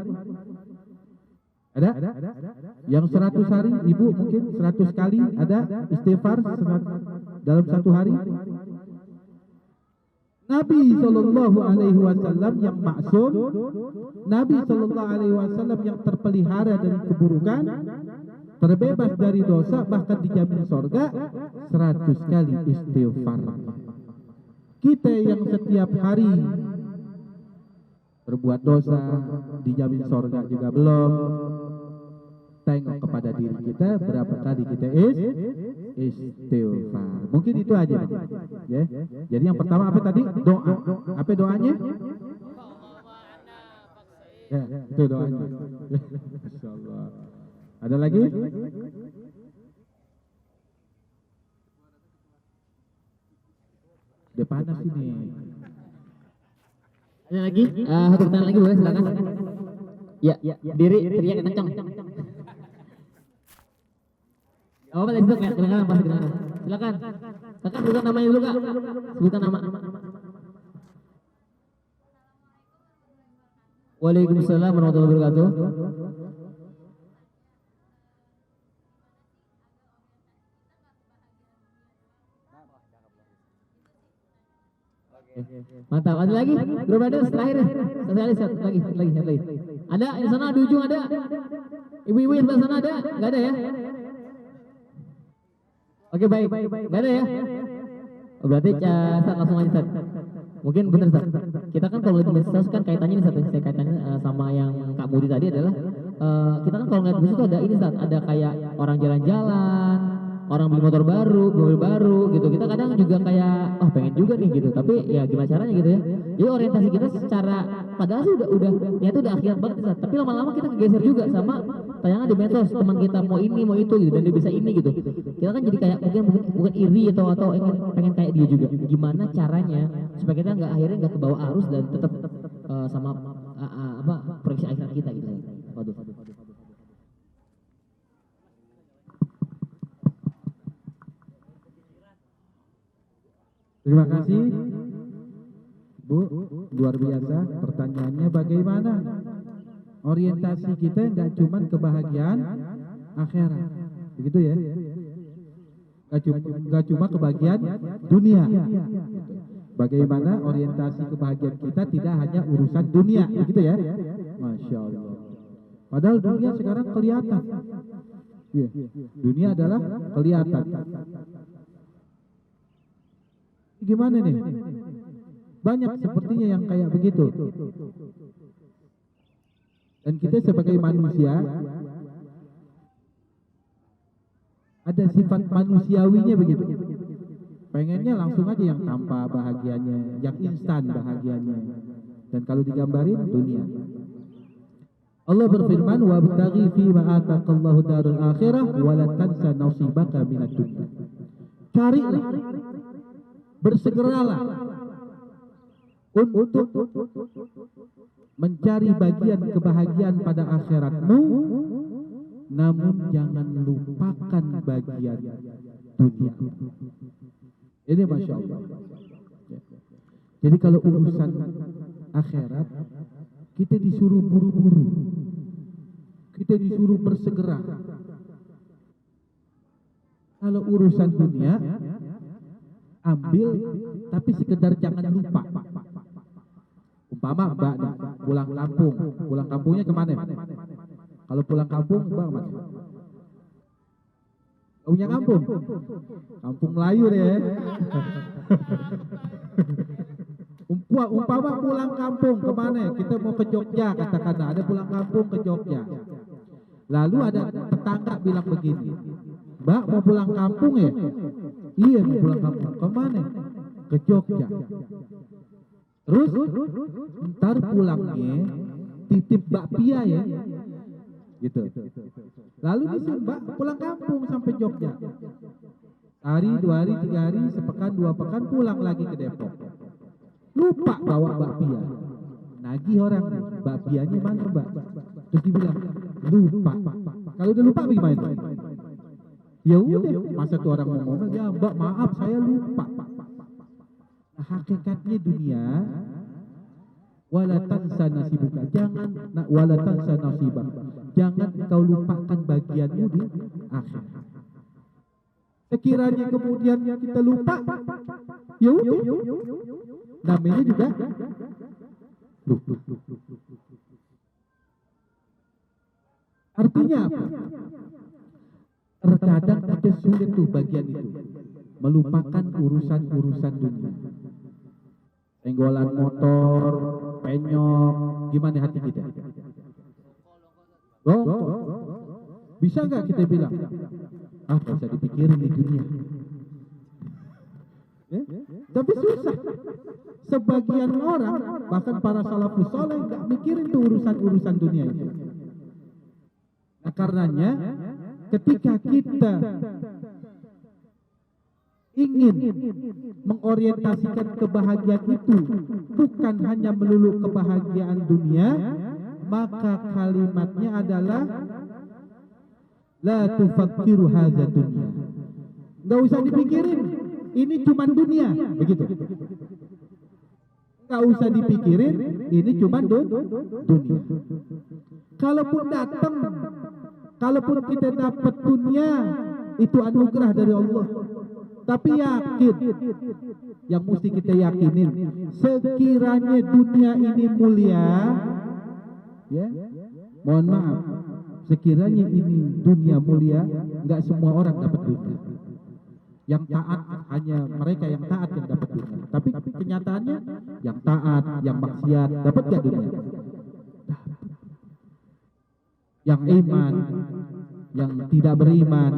[SPEAKER 7] Ada? Yang 100 hari, ibu mungkin 100 kali ada istighfar dalam satu hari? Nabi Shallallahu Alaihi Wasallam yang maksum, Nabi Shallallahu Alaihi Wasallam yang terpelihara dari keburukan, terbebas dari dosa, bahkan dijamin sorga, 100 kali istighfar. Kita yang setiap hari berbuat dosa, dijamin sorga juga belum. Tengok kepada diri kita, berapa kali kita istighfar. Mungkin itu aja, ya. Jadi yang pertama apa tadi? Doa. Apa doanya? Ya, itu doanya. Masya Allah. Ada lagi? Udah panas ini.
[SPEAKER 1] Ada lagi? Satu pertanyaan lagi boleh silakan. Ya, diri teriak kencang. Oh, apa tadi itu kayak kedengaran pasti kedengaran. Silakan. Kakak sebutkan namanya dulu kak. Sebutkan nama. Waalaikumsalam warahmatullahi wabarakatuh. Mantap. Ada lagi? Bro Brothers terakhir. Satu lagi. Ada di sana di ujung ada. Ibu-ibu yang sebelah sana ada? Enggak ada ya? Oke baik. Enggak ada ya? Oh, berarti Ustaz langsung aja Ustaz. Mungkin benar Ustaz. Kita kan kalau lihat medsos kan kaitannya ini Ustaz. Saya kaitannya sama yang Kak Mudi tadi adalah kita kan kalau ngeliat medsos itu ada ini Ustaz, ada kayak orang jalan-jalan, orang beli motor baru, mobil baru gitu. Kita kadang juga kayak pengen juga nih gitu. Tapi ya gimana caranya gitu ya. Jadi orientasi kita secara padahal sih udah niatnya udah akhirat banget Ustaz. Tapi lama-lama kita kegeser juga sama tayangan di medsos, teman kita mau ini mau itu gitu dan dia bisa ini gitu. Kita kan jadi kayak mungkin iri atau pengen kayak dia juga. Gimana caranya supaya kita akhirnya nggak kebawa arus dan tetap sama proyeksi akhirat kita gitu. Waduh.
[SPEAKER 7] Terima kasih Bu, luar biasa. Pertanyaannya bagaimana orientasi kita nggak cuma kebahagiaan akhirat, begitu ya? Nggak cuma kebahagiaan dunia. Bagaimana orientasi kebahagiaan kita tidak hanya urusan dunia, begitu ya? Masya Allah. Padahal dunia sekarang kelihatan. Ya, dunia adalah kelihatan. Gimana nih? Banyak sepertinya yang kayak begitu. Dan kita sebagai manusia ada sifat manusiawinya begitu. Pengennya langsung aja yang tanpa bahagianya, yang instan bahagianya. Dan kalau digambarin dunia. Allah berfirman, "Wabtaghi fi ma ataqallahu darul akhirah wa la tansa nasibaka minad dunya." Carilah, bersegeralah untuk mencari bagian kebahagiaan pada akhiratmu, namun jangan lupakan bagian dunia. Ini Masya Allah. Jadi kalau urusan akhirat, kita disuruh buru-buru, kita disuruh bersegera. Kalau urusan dunia, ambil, tapi sekedar jangan lupa. Umpama Mbak pulang kampung, pulang kampungnya kemana? Kalau pulang kampung, Mbak kemana? Punya kampung? Kampung Melayu deh ya. Umpama pulang kampung kemana? Kita mau ke Jogja katakanlah, ada pulang kampung ke Jogja. Lalu ada tetangga bilang begini, Mbak mau pulang kampung ya? Iya mau pulang kampung. Kemana? Ke Jogja. Terus ntar pulangnya titip bakpia ya, gitu. Lalu disuruh Mbak pulang kampung sampai Jogja. Hari, 2 hari, 3 hari, sepekan, 2 pekan pulang lagi ke Depok. Lupa bawa bakpia. Nagih orang, bakpianya mana Mbak? Terus dibilang lupa. Kalau udah lupa gimana? Ya udah, masa tuh orang mau ngomong, ya Mbak maaf saya lupa. Nah, hakikatnya dunia, wala tansa nasibuka, jangan wala tansa nasibak, jangan kau lupakan bagianmu di akhir. Sekiranya kemudian kita lupa, ya udah, namanya juga lupa. Artinya apa? Terkadang kita sulit tuh bagian itu, melupakan urusan-urusan dunia. Tenggolan motor, penyok, gimana hati kita? Bisa nggak kita bilang, gak usah dipikirin di dunia. Ya? Tapi susah. Sebagian orang, bahkan para salafus saleh nggak mikirin tuh urusan-urusan dunia itu. Nah, karenanya ketika kita ingin mengorientasikan kebahagiaan itu bukan hanya melulu kebahagiaan dunia, maka kalimatnya adalah la tufakkiru hadza dunya. Enggak usah dipikirin, ini cuma dunia, begitu. Enggak usah dipikirin, ini cuma dunia. Kalaupun datang, kalaupun kita dapat dunia, itu anugerah dari Allah. Tapi yakin, yang mesti kita yakinin, sekiranya dunia ini mulia, ya, mohon maaf, sekiranya ini dunia mulia, nggak semua orang dapat dunia. Yang taat hanya mereka yang taat yang dapat dunia. Tapi kenyataannya, yang taat, yang maksiat, dapat gak dunia? Yang iman, yang tidak beriman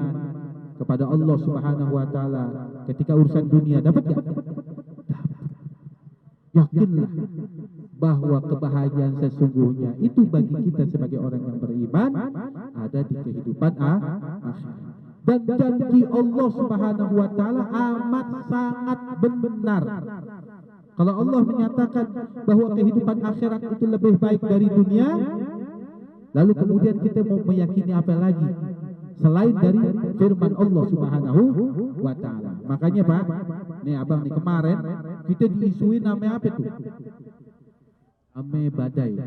[SPEAKER 7] kepada Allah Subhanahu wa taala ketika urusan dunia dapat enggak? Yakinlah bahwa kebahagiaan sesungguhnya itu bagi kita sebagai orang yang beriman ada di kehidupan akhirat. Dan janji Allah Subhanahu wa taala amat sangat benar. Kalau Allah menyatakan bahwa kehidupan akhirat itu lebih baik dari dunia, lalu kemudian kita mau meyakini apa lagi selain dari firman Allah Subhanahu wa taala. Makanya Pak, nih abang nih kemarin kita diisuin namanya apa tuh? Ame badai.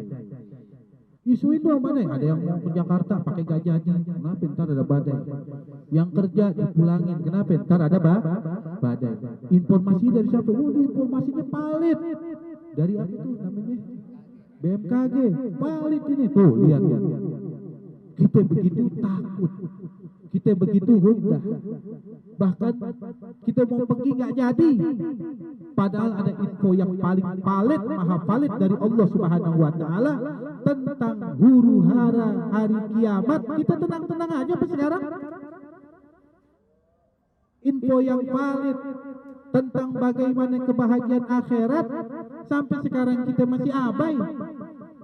[SPEAKER 7] Isuin dong mana? Ada yang mau ke Jakarta pakai gajah aja. Kenapa ntar ada badai? Yang kerja dipulangin. Kenapa ntar ada badai? Informasi dari siapa? Informasinya palit. Dari apa tuh namanya? BMKG. Palit ini. Tuh lihat. Kita begitu takut. Kita begitu gundah. Bahkan kita mau pergi nggak jadi. Padahal ada info yang paling valid, maha valid dari Allah Subhanahu wa taala tentang huru hara hari kiamat. Kita tenang-tenang aja apa sekarang? Info yang valid tentang bagaimana kebahagiaan akhirat sampai sekarang kita masih abai.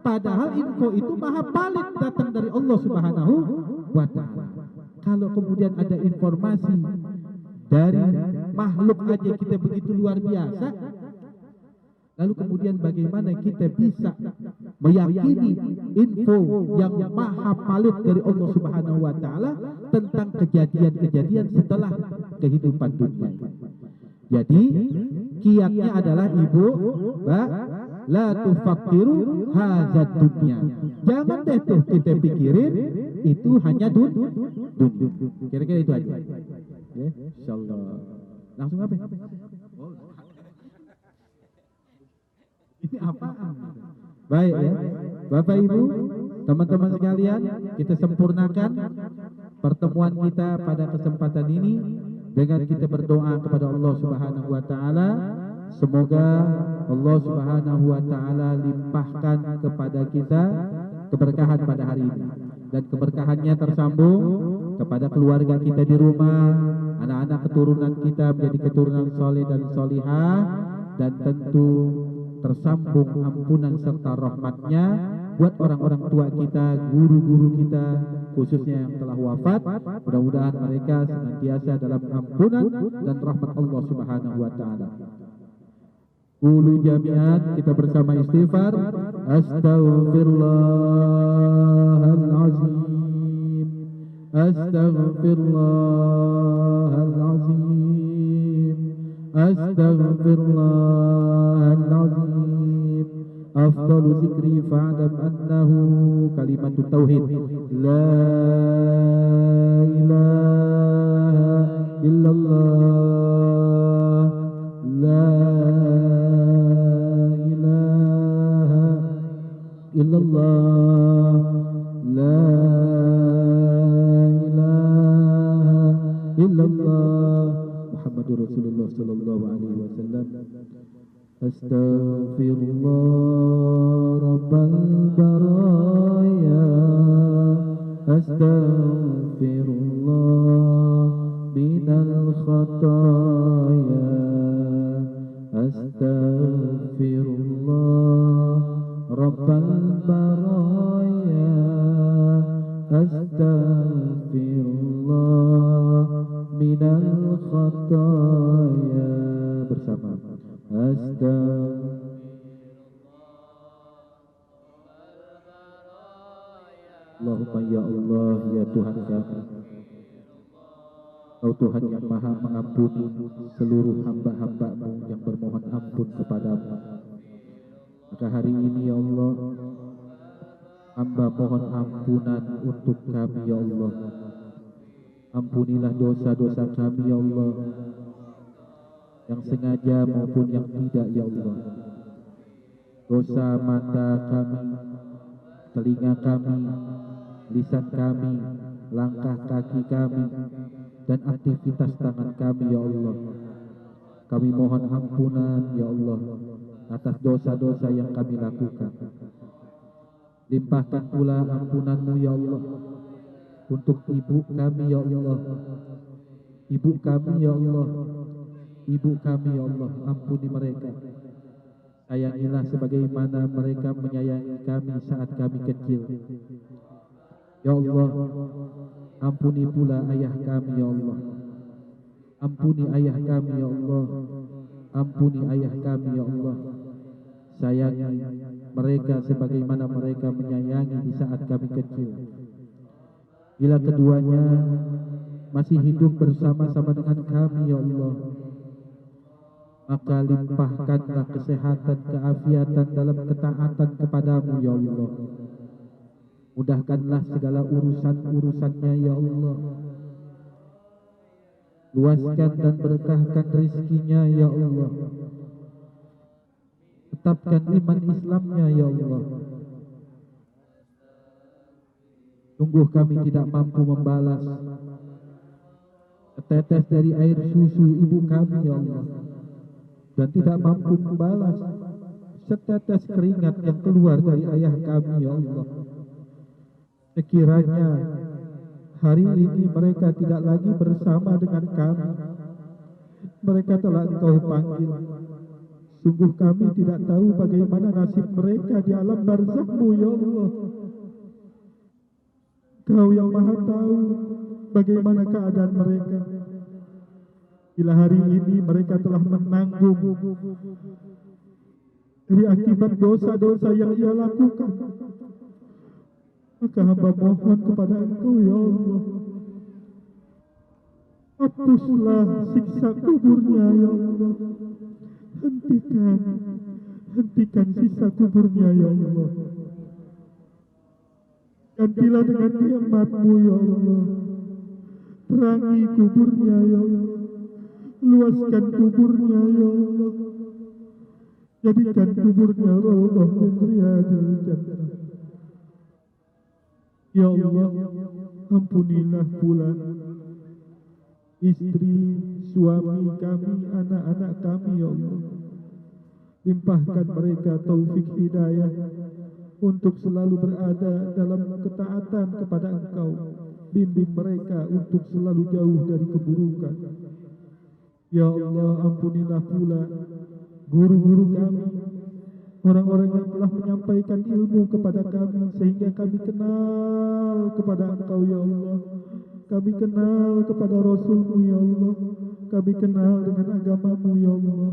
[SPEAKER 7] Padahal info itu maha valid datang dari Allah Subhanahu wa taala. Kalau kemudian ada informasi dari makhluk aja kita begitu luar biasa, lalu kemudian bagaimana kita bisa meyakini info yang maha valid dari Allah Subhanahu wa taala tentang kejadian-kejadian setelah kehidupan dunia. Jadi kiatnya adalah Ibu, Mbak, la tufakkiru hadzal dunya. Jangan deh tuh kita pikirin itu hanya dunia. Kira-kira itu aja. Ya, insyaallah. Langsung apa? Ini apaan? Baik ya. Bapak Ibu, teman-teman sekalian, kita sempurnakan pertemuan kita pada kesempatan ini dengan kita berdoa kepada Allah Subhanahu wa taala. Semoga Allah Subhanahu wa taala limpahkan kepada kita keberkahan pada hari ini, dan keberkahannya tersambung kepada keluarga kita di rumah, anak-anak keturunan kita menjadi keturunan soleh dan solihah, dan tentu tersambung ampunan serta rahmatnya buat orang-orang tua kita, guru-guru kita, khususnya yang telah wafat. Mudah-mudahan mereka senantiasa dalam ampunan dan rahmat Allah Subhanahu wa taala. Ulu jami'an kita bersama istighfar. Astaghfirullahalazim. Astaghfirullahalazim. Astaghfirullahalazim. Afdalu zikri fa'lam annahu kalimatut tauhid. La ilaha illallah. La illallah, la ilaha illallah, Muhammadur Rasulullah sallallahu alaihi wasallam. Astaghfirullah rabbal baraya, astaghfirullah minal khataya. astaghfirullah minal khataya. Bersama. Allahumma ya Allah, ya Tuhan kami, Kau Tuhan yang maha mengampuni seluruh hamba-hamba-Mu yang bermohon ampun kepadamu. Maka hari ini ya Allah, hamba mohon ampunan untuk kami ya Allah. Ampunilah dosa-dosa kami ya Allah, yang sengaja maupun yang tidak ya Allah. Dosa mata kami, telinga kami, lisan kami, langkah kaki kami, dan aktivitas tangan kami ya Allah. Kami mohon ampunan ya Allah atas dosa-dosa yang kami lakukan. Limpahkan pula ampunan-Mu ya Allah untuk ibu kami ya Allah. Ibu kami ya Allah, ibu kami ya Allah, ampuni mereka. Sayangilah sebagaimana mereka menyayangi kami saat kami kecil. Ya Allah, ampuni pula ayah kami ya Allah. Ampuni ayah kami ya Allah. Ampuni ayah kami ya Allah. Sayangi mereka sebagaimana mereka menyayangi di saat kami kecil. Bila keduanya masih hidup bersama-sama dengan kami ya Allah, maka limpahkanlah kesehatan, keafiatan dalam ketaatan kepadamu ya Allah. Mudahkanlah segala urusan-urusannya ya Allah. Luaskan dan berkahkan rezekinya ya Allah. Tetapkan iman Islamnya ya Allah. Sungguh kami tidak mampu membalas setetes dari air susu ibu kami ya Allah, dan tidak mampu membalas setetes keringat yang keluar dari ayah kami ya Allah. Sekiranya hari ini mereka tidak lagi bersama dengan kami, mereka telah Engkau panggil. Sungguh kami tidak tahu bagaimana nasib mereka di alam barzakh-Mu ya Allah. Kau yang maha tahu bagaimana keadaan mereka. Bila hari ini mereka telah menanggung dari akibat dosa-dosa yang ia lakukan, maka hamba mohon kepada Engkau ya Allah, hapuslah siksa kuburnya ya Allah. Hentikan siksa kuburnya ya Allah. Gantilah dengan nikmat-Mu ya Allah. Terangi kuburnya ya Allah. Luaskan kuburnya ya Allah. Jadikan kuburnya Allah min riyadil jannah. Ya Allah, ampunilah pula istri, suami kami, anak-anak kami ya Allah. Limpahkan mereka taufik hidayah untuk selalu berada dalam ketaatan kepada Engkau. Bimbing mereka untuk selalu jauh dari keburukan. Ya Allah, ampunilah pula guru-guru kami, orang-orang yang telah menyampaikan ilmu kepada kami sehingga kami kenal kepada Engkau ya Allah. Kami kenal kepada Rasul-Mu ya Allah. Kami kenal dengan agama-Mu ya Allah.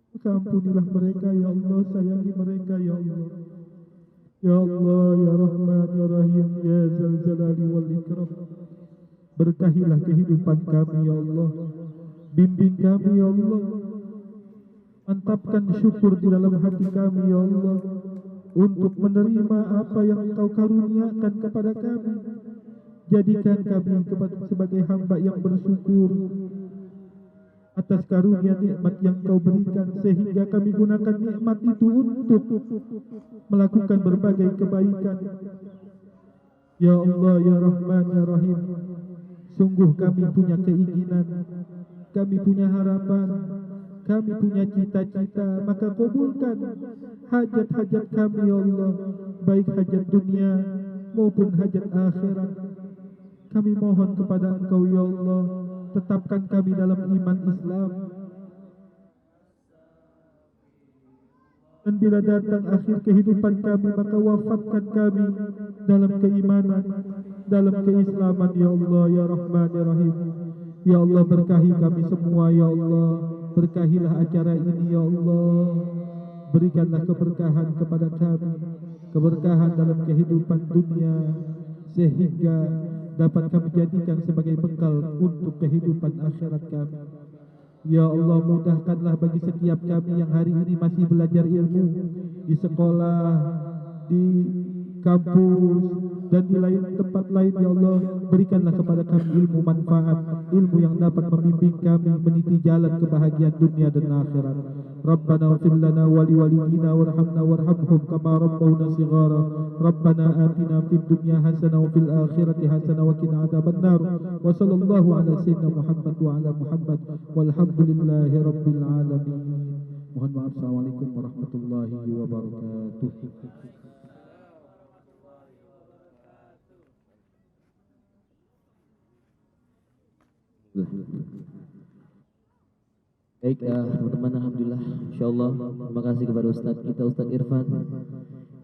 [SPEAKER 7] Maka ampunilah mereka ya Allah, sayangi mereka ya Allah. Ya Allah, ya Rahman, ya Rahim, ya Zal Jalali wal Ikram. Berkahilah kehidupan kami ya Allah. Bimbing kami ya Allah. Mantapkan syukur di dalam hati kami ya Allah, untuk menerima apa yang Engkau karuniakan kepada kami. Jadikan kami sebagai hamba yang bersyukur atas karunia nikmat yang Kau berikan, sehingga kami gunakan nikmat itu untuk melakukan berbagai kebaikan. Ya Allah, ya Rahman, ya Rahim, sungguh kami punya keinginan, kami punya harapan, kami punya cita-cita, maka kabulkan hajat-hajat kami ya Allah, baik hajat dunia maupun hajat akhirat. Kami mohon kepada Engkau ya Allah, tetapkan kami dalam iman Islam. Dan bila datang akhir kehidupan kami, maka wafatkan kami dalam keimanan, dalam keislaman, ya Allah, ya Rahman, ya Rahim. Ya Allah, berkahi kami semua, ya Allah. Berkahilah acara ini, ya Allah. Berikanlah keberkahan kepada kami, keberkahan dalam kehidupan dunia, sehingga dapat kami jadikan sebagai bekal untuk kehidupan akhirat kami. Ya Allah, mudahkanlah bagi setiap kami yang hari ini masih belajar ilmu di sekolah, di kampus, dan di tempat lain. Ya Allah, berikanlah kepada kami ilmu manfaat, ilmu yang dapat membimbing kami meniti jalan kebahagiaan dunia dan akhirat. Rabbana ighfir lana wa liwalidina warhamna warhamhum kama rabbawna shighara. Rabbana atina fid dunya hasanah wa fil akhirati hasanah wa qina adzabannar. Wa sallallahu ala sayyidina Muhammad wa ala Muhammad walhamdulillahi rabbil alamin. Mohon maaf. Assalamualaikum warahmatullahi wabarakatuh.
[SPEAKER 1] Baik, teman-teman, alhamdulillah, insyaallah, terima kasih kepada Ustadz kita, Ustadz Irfan,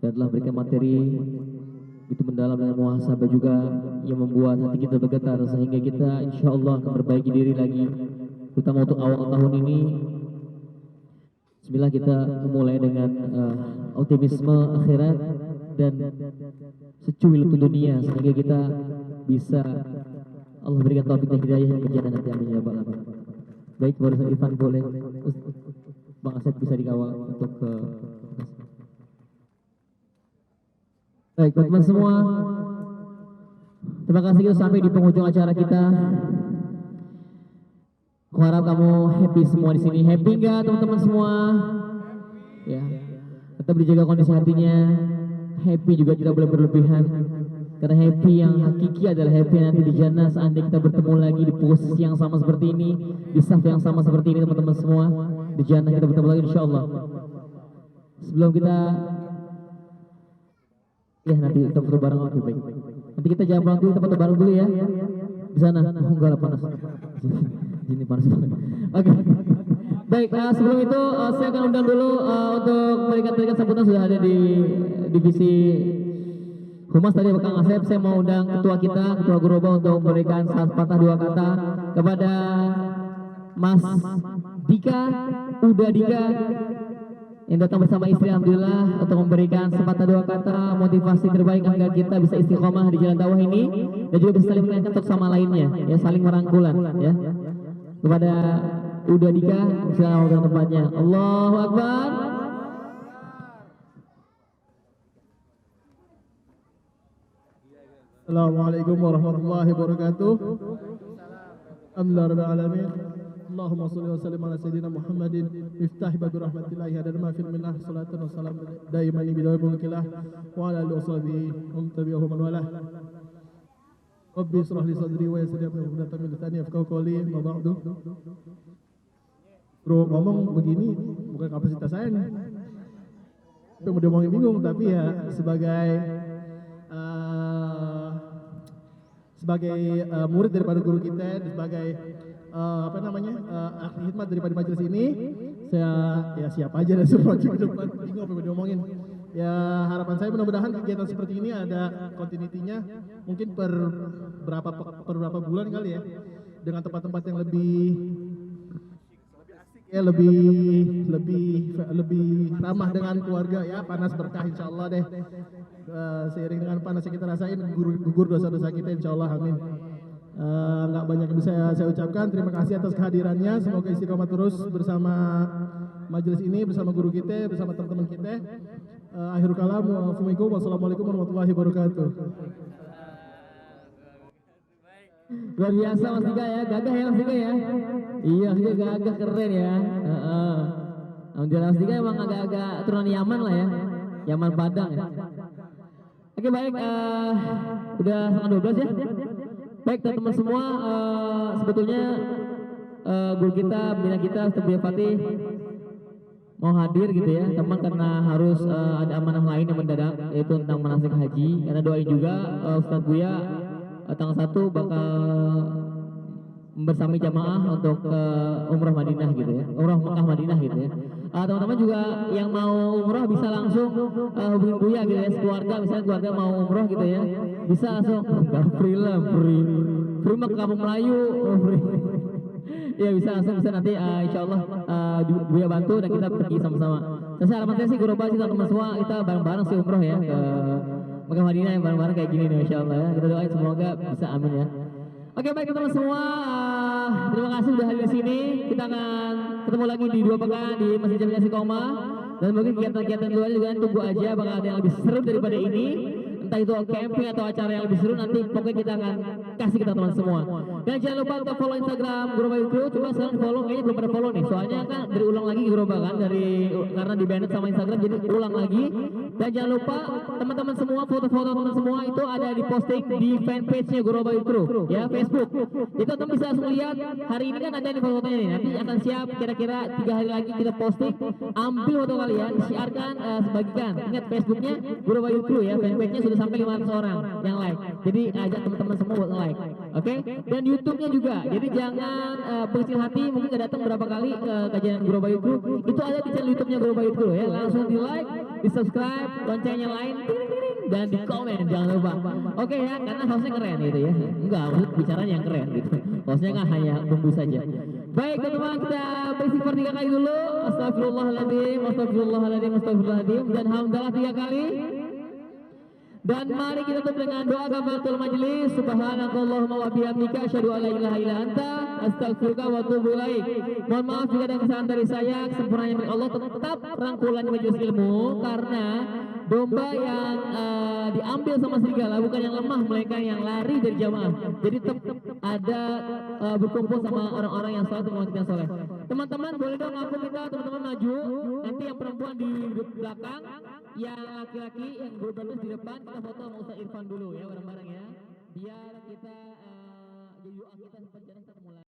[SPEAKER 1] yang telah berikan materi itu mendalam dengan muhasabah juga yang membuat hati kita bergetar sehingga kita insyaallah akan memperbaiki diri lagi, terutama untuk awal tahun ini. Bismillah, kita memulai dengan optimisme akhirat dan secuil untuk dunia sehingga kita bisa Allah berikan taufik dan hidayah yang berjalan nanti, amin ya rabbal alamin. Baik, baru Ustaz Irfan boleh Bang Asep bisa dikawal untuk ke baik, teman-teman semua, terima kasih, kita sampai di penghujung acara kita. Aku harap kamu happy semua di sini. Happy enggak teman-teman semua? Ya, tetap dijaga kondisi hatinya. Happy juga tidak boleh berlebihan. Karena happy yang hakiki adalah happy nanti di jannah, seandainya kita bertemu lagi di posisi yang sama seperti ini, di saf yang sama seperti ini, teman-teman semua. Di jannah kita bertemu lagi insyaallah. Sebelum kita nanti kita foto bareng, oke baik. Nanti kita jangan pulang dulu, kita foto bareng dulu ya. Di sana. Oh enggak lah, panas. Ini panas banget. Oke. Baik, sebelum itu saya akan undang dulu untuk memberikan sambutan, sudah ada di divisi Humas tadi Kang Asep. Saya mau undang ketua kita, Ketua Guroba, untuk memberikan patah dua kata kepada Mas Dika, Uda Dika yang datang bersama istri, alhamdulillah, untuk memberikan sepatah dua kata motivasi terbaik agar kita bisa istiqomah di jalan dakwah ini dan juga bisa saling mengingatkan untuk sama lainnya, ya, saling merangkulan, ya. Kepada Uda Dika, silakan ke tempatnya. Allahu Akbar.
[SPEAKER 8] Assalamualaikum warahmatullahi wabarakatuh. Alhamdulillah rabbil alamin. Allahumma shalli wa sallim ala sayyidina Muhammadin miftahi babi rahmatillahi hadar ma fil minnah salatan wa salam daiman bi dawai mulkillah wa ala alihi wa sahbihi wa tabi'ahum man walah. Rabbi israh li sadri wa yassir li amri wa min lisani yafqahu qawli wa ba'du. Bro, ngomong begini bukan kapasitas saya nih. Tapi mau diomongin bingung, tapi ya sebagai murid daripada guru kita, sebagai ahli hikmat daripada majelis ini, saya ya siap aja dan semua di depan, bingung apa yang diomongin. Ya harapan saya mudah-mudahan kegiatan seperti ini ada continuity-nya, mungkin per berapa bulan kali ya, dengan tempat-tempat yang lebih ramah dengan keluarga, ya, panas berkah insyaallah deh. Seiring dengan panas yang kita rasain, gugur dosa-dosa kita insyaallah, amin. Nggak banyak yang bisa saya ucapkan. Terima kasih atas kehadirannya. Semoga istiqomah terus bersama majelis ini, bersama guru kita, bersama teman-teman kita. Akhirul kalam, wassalamualaikum warahmatullahi wabarakatuh.
[SPEAKER 1] Luar biasa Mas Dika ya, gagah ya Mas Dika ya. Iya, Mas Dika gagah, keren ya. Alhamdulillah Mas Dika emang agak-agak turunan Yaman lah ya, Yaman Padang ya. Oke baik, udah setengah 12 ya. Baik teman-teman semua, sebetulnya guru kita, pembina kita, Ustaz Buya Fatih mau hadir gitu ya, teman, karena harus ada amanah lain yang mendadak, yaitu tentang manasik haji. Karena doain juga Ustaz Buya tanggal 1 bakal bersama jamaah untuk umrah Madinah gitu ya, umrah Mekah Madinah gitu ya. teman-teman juga yang mau umroh bisa langsung hubungin Buya gitu ya, keluarga misalnya keluarga mau umroh gitu ya, bisa langsung nggak free lah, free mah ke Kampung Melayu, free. Ya bisa langsung bisa nanti insya Allah Buya bantu dan kita pergi sama-sama. Saya harapan saya sih Goroba sih teman-teman semua kita bareng-bareng sih umroh ya ke Mekah Madinah yang bareng-bareng kayak gini nih insya Allah ya. Kita doain semoga bisa, amin ya. Oke baik teman-teman semua, terima kasih sudah hadir di sini. Kita akan ketemu lagi di 2 pekan di Masjid Jamiah Istiqomah dan mungkin kegiatan-kegiatan luar juga tunggu aja, bakal ada yang lebih seru daripada ini. Entah itu camping atau acara yang lebih seru, nanti pokoknya kita akan kasih kita teman semua. Dan jangan lupa untuk follow Instagram Goroba Youth Crew. Coba sekarang follow, kayaknya belum pada follow nih. Soalnya kan berulang lagi Goroba kan karena di banned sama Instagram jadi ulang lagi. Dan jangan lupa teman-teman semua, foto-foto teman semua itu ada di posting di fanpage-nya Goroba Youth Crew ya, Facebook. Itu teman bisa langsung lihat. Hari ini kan ada nih foto-fotonya nih. Nanti akan siap kira-kira 3 hari lagi kita posting. Ambil foto kalian, siarkan, bagikan. Ingat Facebooknya Goroba Youth Crew ya, fanpage-nya sudah sampai 500 orang yang like. Jadi ajak teman-teman semua buat like. Oke? Dan YouTube-nya juga. Jadi jangan berkecil hati mungkin gak datang berapa kali ke kajian Goroba Youth Crew. Itu ada di channel YouTube-nya Goroba Youth Crew ya. Langsung di like, di subscribe, loncengnya lain, dan di komen jangan lupa. Oke ya, karena hostnya keren gitu ya. Enggak, maksud bicaranya yang keren gitu. Hostnya kan hanya bumbu saja. Baik teman-teman, kita beristighfar 3 kali dulu. Astagfirullahaladzim, astagfirullahaladzim, astagfirullahaladzim, dan hamdalah 3 kali. Dan mari kita tutup dengan doa kafaratul majelis. Subhanakallahumma wa bihamdika asyhadu an la ilaha illa anta astaghfiruka wa atubu ilaik. Mohon maaf jika ada kesalahan dari saya, kesempurnaan milik Allah. Tetap rangkulan majelis ilmu karena domba yang diambil sama serigala bukan yang lemah melainkan yang lari dari jamaah. Jadi tetap ada berkumpul sama orang-orang yang saleh dan wanita yang soleh. Teman-teman boleh dong ngaku kita, teman-teman maju. Nanti yang perempuan di belakang, yang laki-laki yang berbaris di depan. Kita foto sama Ustaz Irfan dulu ya bareng-bareng ya, biar kita jadi doa kita sempat jalan kita mulai.